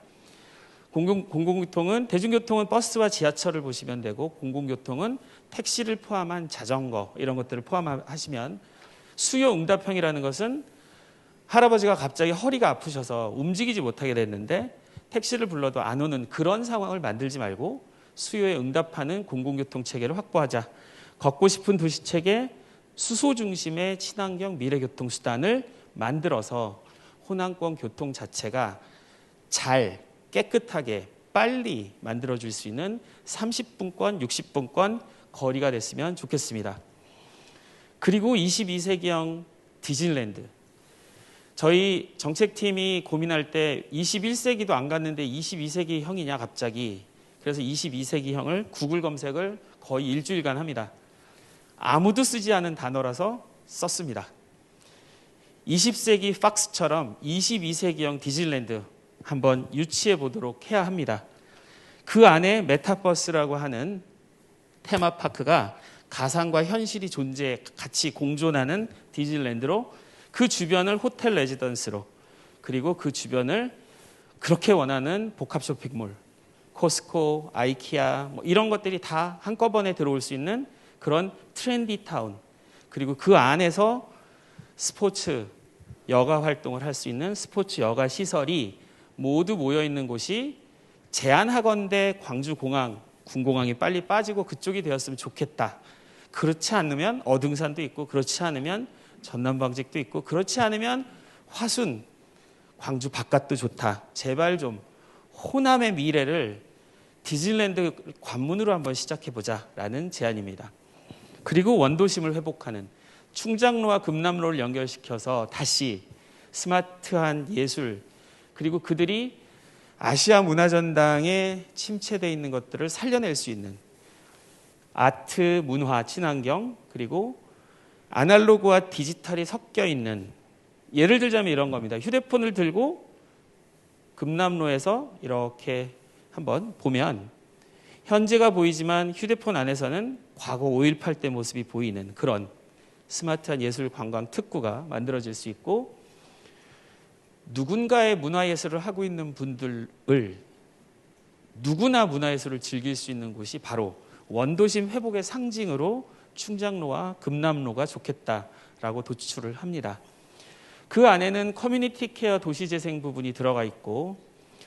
공공교통은, 대중교통은 버스와 지하철을 보시면 되고, 공공교통은 택시를 포함한 자전거 이런 것들을 포함하시면, 수요응답형이라는 것은 할아버지가 갑자기 허리가 아프셔서 움직이지 못하게 됐는데 택시를 불러도 안 오는 그런 상황을 만들지 말고 수요에 응답하는 공공교통 체계를 확보하자. 걷고 싶은 도시체계, 수소 중심의 친환경 미래교통수단을 만들어서 호남권 교통 자체가 잘 깨끗하게 빨리 만들어줄 수 있는 30분권, 60분권 거리가 됐으면 좋겠습니다. 그리고 22세기형 디즈니랜드. 저희 정책팀이 고민할 때 21세기도 안 갔는데 22세기형이냐 갑자기. 그래서 22세기형을 구글 검색을 거의 일주일간 합니다. 아무도 쓰지 않은 단어라서 썼습니다. 20세기 팍스처럼 22세기형 디즈니랜드 한번 유치해 보도록 해야 합니다. 그 안에 메타버스라고 하는 테마파크가 가상과 현실이 같이 공존하는 디즈니랜드로, 그 주변을 호텔 레지던스로, 그리고 그 주변을 그렇게 원하는 복합 쇼핑몰, 코스코, 아이키아 이런 것들이 다 한꺼번에 들어올 수 있는 그런 트렌디 타운, 그리고 그 안에서 스포츠 여가 활동을 할 수 있는 스포츠 여가 시설이 모두 모여 있는 곳이, 제안하건대 광주공항, 군공항이 빨리 빠지고 그쪽이 되었으면 좋겠다. 그렇지 않으면 어등산도 있고, 그렇지 않으면 전남방직도 있고, 그렇지 않으면 화순, 광주 바깥도 좋다. 제발 좀 호남의 미래를 디즈니랜드 관문으로 한번 시작해보자라는 제안입니다. 그리고 원도심을 회복하는, 충장로와 금남로를 연결시켜서 다시 스마트한 예술, 그리고 그들이 아시아 문화전당에 침체되어 있는 것들을 살려낼 수 있는 아트, 문화, 친환경, 그리고 아날로그와 디지털이 섞여 있는, 예를 들자면 이런 겁니다. 휴대폰을 들고 금남로에서 이렇게 한번 보면 현재가 보이지만 휴대폰 안에서는 과거 5.18 때 모습이 보이는 그런 스마트한 예술 관광 특구가 만들어질 수 있고, 누군가의 문화예술을 하고 있는 분들을, 누구나 문화예술을 즐길 수 있는 곳이 바로 원도심 회복의 상징으로 충장로와 금남로가 좋겠다라고 도출을 합니다. 그 안에는 커뮤니티 케어 도시재생 부분이 들어가 있고,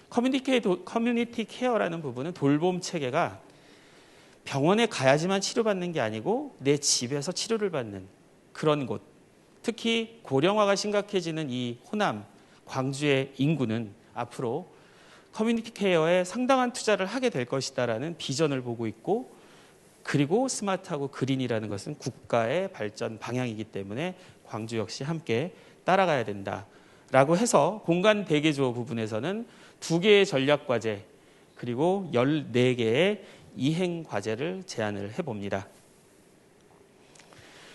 커뮤니티 케어라는 부분은 돌봄 체계가 병원에 가야지만 치료받는 게 아니고 내 집에서 치료를 받는 그런 곳, 특히 고령화가 심각해지는 이 호남, 광주의 인구는 앞으로 커뮤니티 케어에 상당한 투자를 하게 될 것이다라는 비전을 보고 있고, 그리고 스마트하고 그린이라는 것은 국가의 발전 방향이기 때문에 광주 역시 함께 따라가야 된다라고 해서 공간 대개조 부분에서는 2개의 전략과제 그리고 14개의 이행과제를 제안을 해봅니다.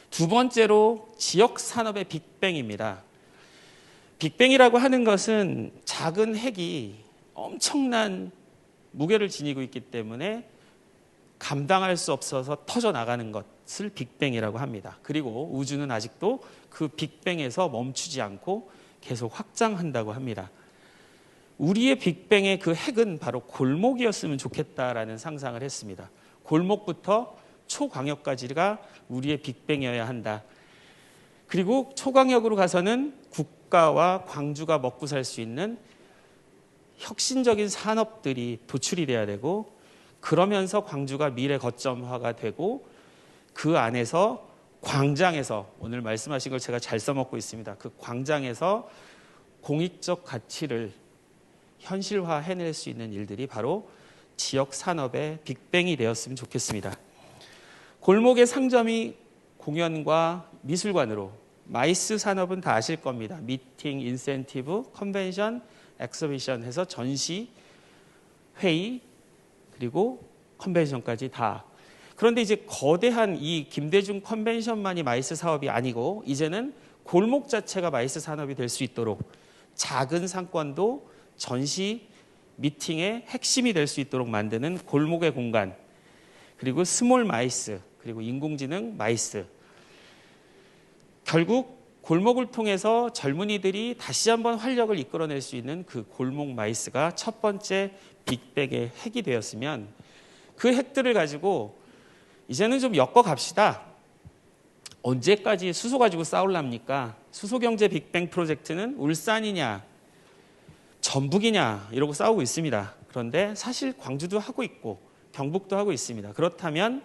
두 번째로 지역산업의 빅뱅입니다. 빅뱅이라고 하는 것은 작은 핵이 엄청난 무게를 지니고 있기 때문에 감당할 수 없어서 터져나가는 것, 것을 빅뱅이라고 합니다. 그리고 우주는 아직도 그 빅뱅에서 멈추지 않고 계속 확장한다고 합니다. 우리의 빅뱅의 그 핵은 바로 골목이었으면 좋겠다라는 상상을 했습니다. 골목부터 초광역까지가 우리의 빅뱅이어야 한다. 그리고 초광역으로 가서는 국가와 광주가 먹고 살 수 있는 혁신적인 산업들이 도출이 돼야 되고, 그러면서 광주가 미래 거점화가 되고, 그 안에서 광장에서, 오늘 말씀하신 걸 제가 잘 써먹고 있습니다. 그 광장에서 공익적 가치를 현실화 해낼 수 있는 일들이 바로 지역 산업의 빅뱅이 되었으면 좋겠습니다. 골목의 상점이 공연과 미술관으로, 마이스 산업은 다 아실 겁니다. 미팅, 인센티브, 컨벤션, 엑스비션 해서 전시, 회의, 그리고 컨벤션까지 다. 그런데 이제 거대한 이 김대중 컨벤션만이 마이스 사업이 아니고, 이제는 골목 자체가 마이스 산업이 될 수 있도록 작은 상권도 전시, 미팅의 핵심이 될 수 있도록 만드는 골목의 공간, 그리고 스몰 마이스, 그리고 인공지능 마이스. 결국 골목을 통해서 젊은이들이 다시 한번 활력을 이끌어낼 수 있는 그 골목 마이스가 첫 번째 빅뱅의 핵이 되었으면, 그 핵들을 가지고 이제는 좀 엮어 갑시다. 언제까지 수소 가지고 싸울랍니까? 수소경제 빅뱅 프로젝트는 울산이냐 전북이냐 이러고 싸우고 있습니다. 그런데 사실 광주도 하고 있고 경북도 하고 있습니다. 그렇다면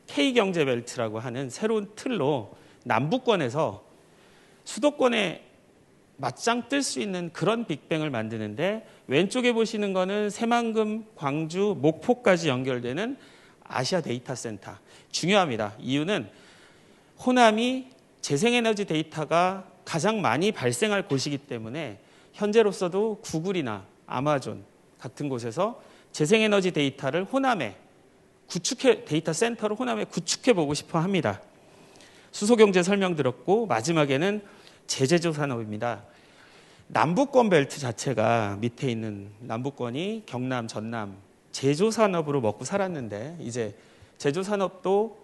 K경제벨트라고 하는 새로운 틀로 남부권에서 수도권에 맞짱 뜰 수 있는 그런 빅뱅을 만드는데, 왼쪽에 보시는 거는 새만금, 광주, 목포까지 연결되는 아시아 데이터 센터. 중요합니다. 이유는 호남이 재생에너지 데이터가 가장 많이 발생할 곳이기 때문에 현재로서도 구글이나 아마존 같은 곳에서 재생에너지 데이터를 호남에 데이터 센터를 호남에 구축해 보고 싶어 합니다. 수소경제 설명드렸고, 마지막에는 제재조 산업입니다. 남부권 벨트 자체가, 밑에 있는 남부권이 경남, 전남 제조 산업으로 먹고 살았는데, 이제 제조 산업도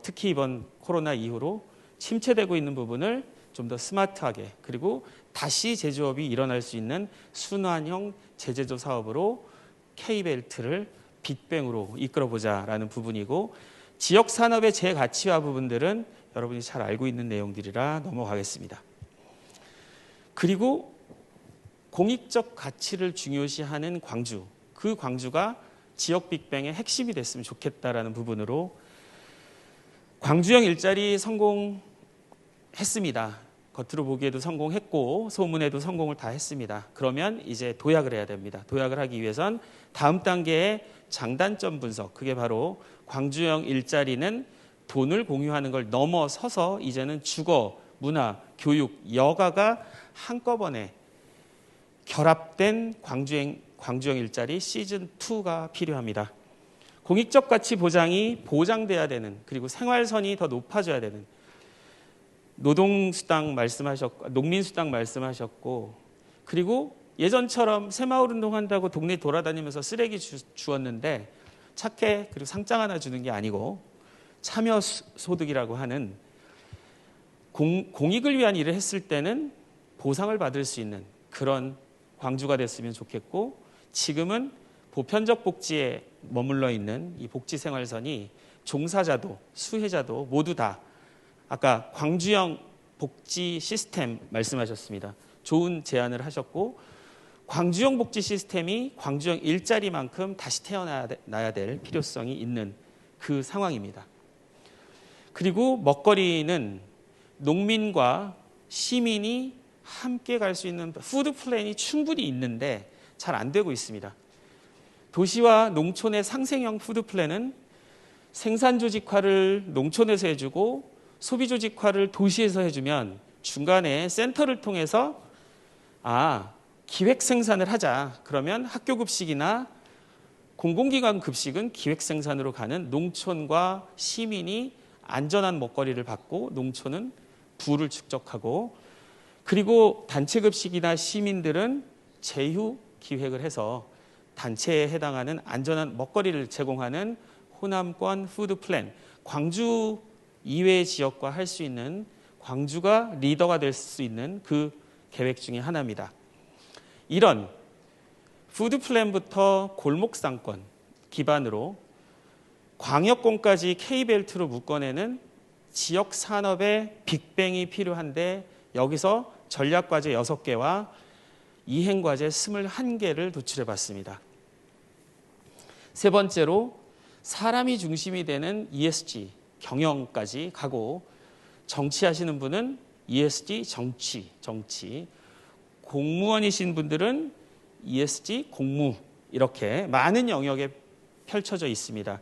특히 이번 코로나 이후로 침체되고 있는 부분을 좀 더 스마트하게, 그리고 다시 제조업이 일어날 수 있는 순환형 제재조 사업으로 K벨트를 빅뱅으로 이끌어보자라는 부분이고, 지역 산업의 재가치화 부분들은 여러분이 잘 알고 있는 내용들이라 넘어가겠습니다. 그리고 공익적 가치를 중요시하는 광주, 그 광주가 지역 빅뱅의 핵심이 됐으면 좋겠다라는 부분으로 광주형 일자리 성공했습니다. 겉으로 보기에도 성공했고 소문에도 성공을 다 했습니다. 그러면 이제 도약을 해야 됩니다. 도약을 하기 위해선 다음 단계의 장단점 분석, 그게 바로 광주형 일자리는 돈을 공유하는 걸 넘어서서 이제는 주거, 문화, 교육, 여가가 한꺼번에 결합된 광주형 일자리 시즌2가 필요합니다. 공익적 가치 보장이 보장돼야 되는, 그리고 생활선이 더 높아져야 되는, 노동수당 말씀하셨고, 농민수당 말씀하셨고, 그리고 예전처럼 새마을 운동한다고 동네 돌아다니면서 쓰레기 주었는데 착해, 그리고 상장 하나 주는 게 아니고 참여소득이라고 하는 공익을 위한 일을 했을 때는 보상을 받을 수 있는 그런 광주가 됐으면 좋겠고, 지금은 보편적 복지에 머물러 있는 이 복지 생활선이 종사자도 수혜자도 모두 다, 아까 광주형 복지 시스템 말씀하셨습니다. 좋은 제안을 하셨고, 광주형 복지 시스템이 광주형 일자리만큼 다시 태어나야 될 필요성이 있는 그 상황입니다. 그리고 먹거리는 농민과 시민이 함께 갈 수 있는 푸드 플랜이 충분히 있는데 잘 안 되고 있습니다. 도시와 농촌의 상생형 푸드 플랜은 생산 조직화를 농촌에서 해주고 소비 조직화를 도시에서 해주면 중간에 센터를 통해서 기획 생산을 하자. 그러면 학교 급식이나 공공기관 급식은 기획 생산으로 가는 농촌과 시민이 안전한 먹거리를 받고, 농촌은 부를 축적하고, 그리고 단체 급식이나 시민들은 제휴 기획을 해서 단체에 해당하는 안전한 먹거리를 제공하는 호남권 푸드 플랜, 광주 이외의 지역과 할 수 있는 광주가 리더가 될 수 있는 그 계획 중에 하나입니다. 이런 푸드 플랜부터 골목 상권 기반으로 광역권까지 K벨트로 묶어내는 지역 산업의 빅뱅이 필요한데 여기서 전략과제 6개와 이행과제 21개를 도출해 봤습니다. 세 번째로 사람이 중심이 되는 ESG 경영까지 가고 정치하시는 분은 ESG 정치, 공무원이신 분들은 ESG 공무 이렇게 많은 영역에 펼쳐져 있습니다.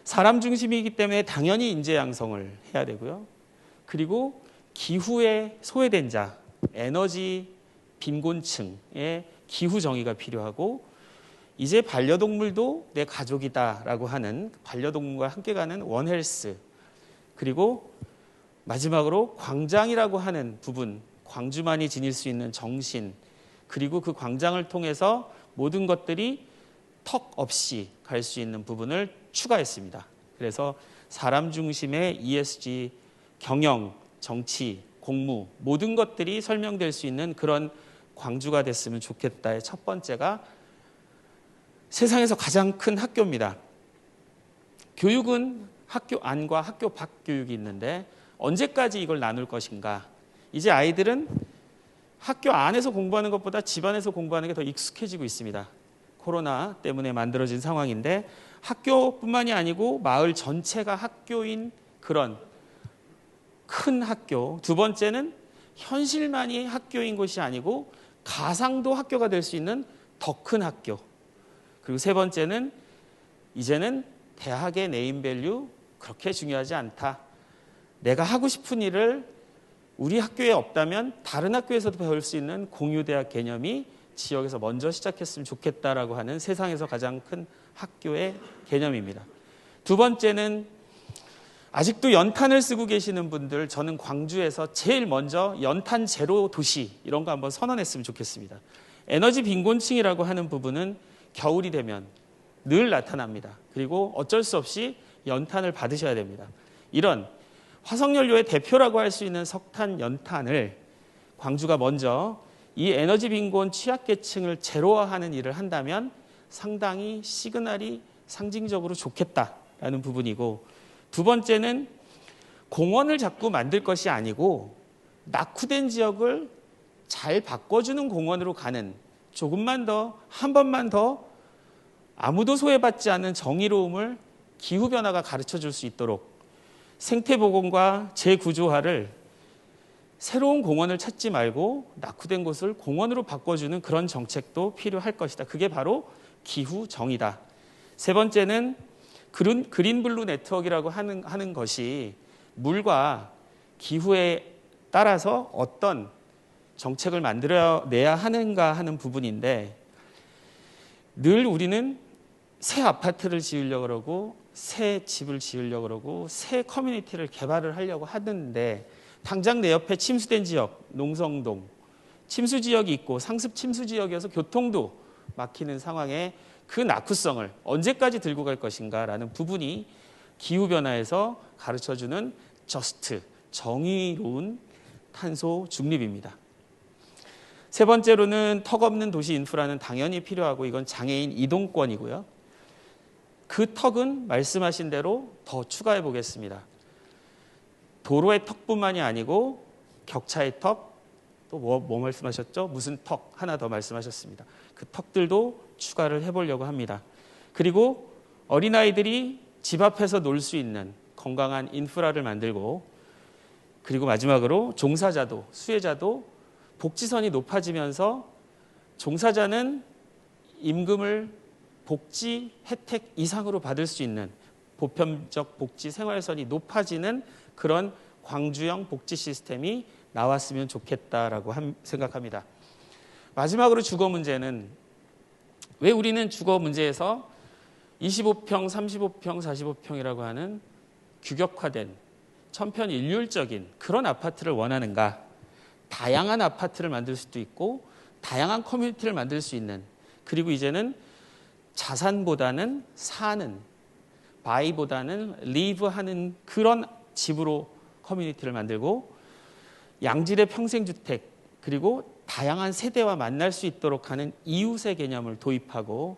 사람 중심이기 때문에 당연히 인재 양성을 해야 되고요. 그리고 기후에 소외된 자, 에너지 빈곤층의 기후 정의가 필요하고 이제 반려동물도 내 가족이다라고 하는 반려동물과 함께 가는 원헬스 그리고 마지막으로 광장이라고 하는 부분 광주만이 지닐 수 있는 정신 그리고 그 광장을 통해서 모든 것들이 턱 없이 갈 수 있는 부분을 추가했습니다. 그래서 사람 중심의 ESG 경영, 정치, 공무 모든 것들이 설명될 수 있는 그런 광주가 됐으면 좋겠다의 첫 번째가 세상에서 가장 큰 학교입니다. 교육은 학교 안과 학교 밖 교육이 있는데 언제까지 이걸 나눌 것인가? 이제 아이들은 학교 안에서 공부하는 것보다 집안에서 공부하는 게 더 익숙해지고 있습니다. 코로나 때문에 만들어진 상황인데 학교뿐만이 아니고 마을 전체가 학교인 그런 큰 학교. 두 번째는 현실만이 학교인 것이 아니고 가상도 학교가 될 수 있는 더 큰 학교. 그리고 세 번째는 이제는 대학의 네임밸류 그렇게 중요하지 않다. 내가 하고 싶은 일을 우리 학교에 없다면 다른 학교에서도 배울 수 있는 공유대학 개념이 지역에서 먼저 시작했으면 좋겠다라고 하는 세상에서 가장 큰 학교의 개념입니다. 두 번째는 아직도 연탄을 쓰고 계시는 분들 저는 광주에서 제일 먼저 연탄 제로 도시 이런 거 한번 선언했으면 좋겠습니다. 에너지 빈곤층이라고 하는 부분은 겨울이 되면 늘 나타납니다. 그리고 어쩔 수 없이 연탄을 받으셔야 됩니다. 이런 화석연료의 대표라고 할 수 있는 석탄, 연탄을 광주가 먼저 이 에너지 빈곤 취약계층을 제로화하는 일을 한다면 상당히 시그널이 상징적으로 좋겠다라는 부분이고 두 번째는 공원을 자꾸 만들 것이 아니고 낙후된 지역을 잘 바꿔주는 공원으로 가는 조금만 더, 한 번만 더 아무도 소외받지 않는 정의로움을 기후변화가 가르쳐 줄 수 있도록 생태보건과 재구조화를 새로운 공원을 찾지 말고 낙후된 곳을 공원으로 바꿔주는 그런 정책도 필요할 것이다. 그게 바로 기후정의다. 세 번째는 그린블루 네트워크라고 하는 것이 물과 기후에 따라서 어떤 정책을 만들어내야 하는가 하는 부분인데 늘 우리는 새 아파트를 지으려고 그러고 새 집을 지으려고 그러고 새 커뮤니티를 개발을 하려고 하는데 당장 내 옆에 침수된 지역, 농성동, 침수 지역이 있고 상습 침수 지역이어서 교통도 막히는 상황에 그 낙후성을 언제까지 들고 갈 것인가라는 부분이 기후변화에서 가르쳐주는 저스트, 정의로운 탄소 중립입니다. 세 번째로는 턱없는 도시 인프라는 당연히 필요하고 이건 장애인 이동권이고요. 그 턱은 말씀하신 대로 더 추가해 보겠습니다. 도로의 턱뿐만이 아니고 격차의 턱, 또 뭐 말씀하셨죠? 무슨 턱 하나 더 말씀하셨습니다. 그 턱들도 추가를 해보려고 합니다. 그리고 어린아이들이 집 앞에서 놀 수 있는 건강한 인프라를 만들고 그리고 마지막으로 종사자도 수혜자도 복지선이 높아지면서 종사자는 임금을 복지 혜택 이상으로 받을 수 있는 보편적 복지 생활선이 높아지는 그런 광주형 복지 시스템이 나왔으면 좋겠다라고 생각합니다. 마지막으로 주거 문제는 왜 우리는 주거 문제에서 25평, 35평, 45평이라고 하는 규격화된 천편일률적인 그런 아파트를 원하는가? 다양한 아파트를 만들 수도 있고 다양한 커뮤니티를 만들 수 있는 그리고 이제는 자산보다는 사는 바이보다는 리브하는 그런 집으로 커뮤니티를 만들고 양질의 평생주택 그리고 다양한 세대와 만날 수 있도록 하는 이웃의 개념을 도입하고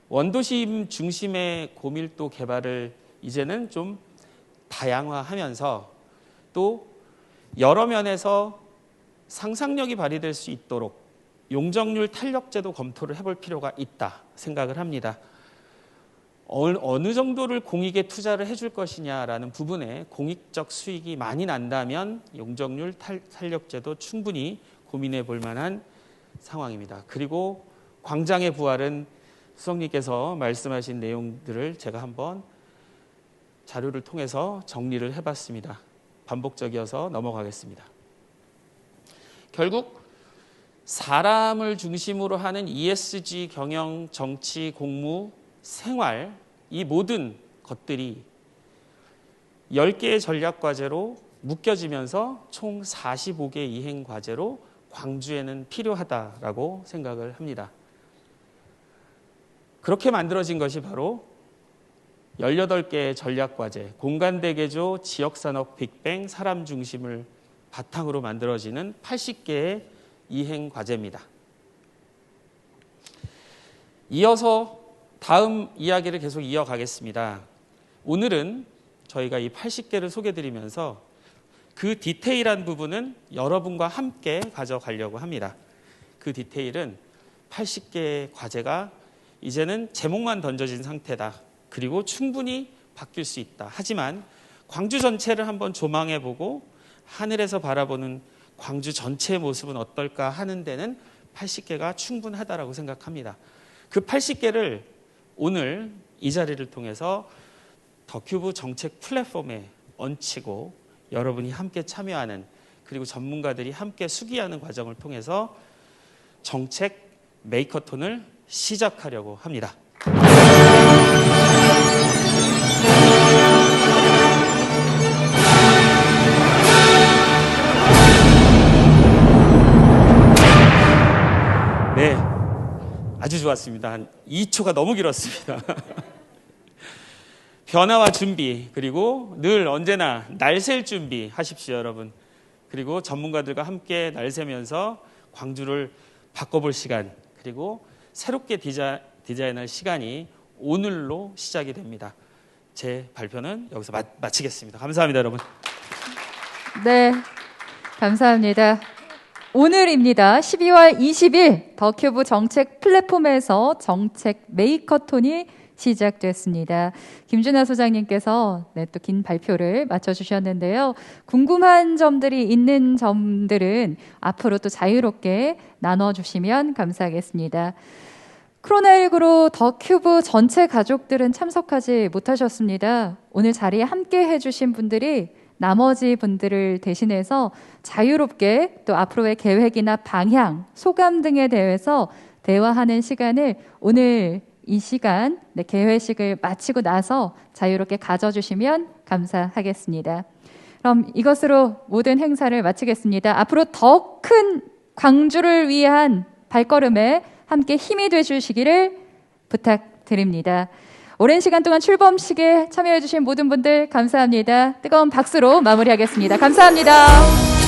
원도심 중심의 고밀도 개발을 이제는 좀 다양화하면서 또 여러 면에서 상상력이 발휘될 수 있도록 용적률 탄력제도 검토를 해볼 필요가 있다 생각을 합니다. 어느 정도를 공익에 투자를 해줄 것이냐라는 부분에 공익적 수익이 많이 난다면 용적률 탄력제도 충분히 고민해 볼 만한 상황입니다. 그리고 광장의 부활은 수석님께서 말씀하신 내용들을 제가 한번 자료를 통해서 정리를 해봤습니다. 반복적이어서 넘어가겠습니다. 결국 사람을 중심으로 하는 ESG 경영, 정치, 공무, 생활 이 모든 것들이 10개의 전략과제로 묶여지면서 총 45개 이행과제로 광주에는 필요하다라고 생각을 합니다. 그렇게 만들어진 것이 바로 18개의 전략과제, 공간대개조, 지역산업 빅뱅, 사람 중심을 바탕으로 만들어지는 80개의 이행과제입니다. 이어서 다음 이야기를 계속 이어가겠습니다. 오늘은 저희가 이 80개를 소개드리면서 그 디테일한 부분은 여러분과 함께 가져가려고 합니다. 그 디테일은 80개의 과제가 이제는 제목만 던져진 상태다. 그리고 충분히 바뀔 수 있다. 하지만 광주 전체를 한번 조망해보고 하늘에서 바라보는 광주 전체의 모습은 어떨까 하는 데는 80개가 충분하다라고 생각합니다. 그 80개를 오늘 이 자리를 통해서 더큐브 정책 플랫폼에 얹히고 여러분이 함께 참여하는 그리고 전문가들이 함께 수기하는 과정을 통해서 정책 메이커톤을 시작하려고 합니다. 네, 아주 좋았습니다. 한 2초가 너무 길었습니다. 변화와 준비, 그리고 늘 언제나 날샐 준비 하십시오, 여러분. 그리고 전문가들과 함께 날새면서 광주를 바꿔볼 시간, 그리고 새롭게 디자인할 시간이 오늘로 시작이 됩니다. 제 발표는 여기서 마치겠습니다. 감사합니다, 여러분.
네, 감사합니다. 오늘입니다. 12월 20일 더큐브 정책 플랫폼에서 정책 메이커톤이 시작됐습니다. 김준하 소장님께서 또 긴 발표를 마쳐주셨는데요. 궁금한 점들이 있는 점들은 앞으로 또 자유롭게 나눠주시면 감사하겠습니다. 코로나19로 더큐브 전체 가족들은 참석하지 못하셨습니다. 오늘 자리에 함께 해주신 분들이 나머지 분들을 대신해서 자유롭게 또 앞으로의 계획이나 방향, 소감 등에 대해서 대화하는 시간을 오늘 이 시간 개회식을 마치고 나서 자유롭게 가져주시면 감사하겠습니다. 그럼 이것으로 모든 행사를 마치겠습니다. 앞으로 더 큰 광주를 위한 발걸음에 함께 힘이 되주시기를 부탁드립니다. 오랜 시간 동안 출범식에 참여해주신 모든 분들 감사합니다. 뜨거운 박수로 마무리하겠습니다. 감사합니다.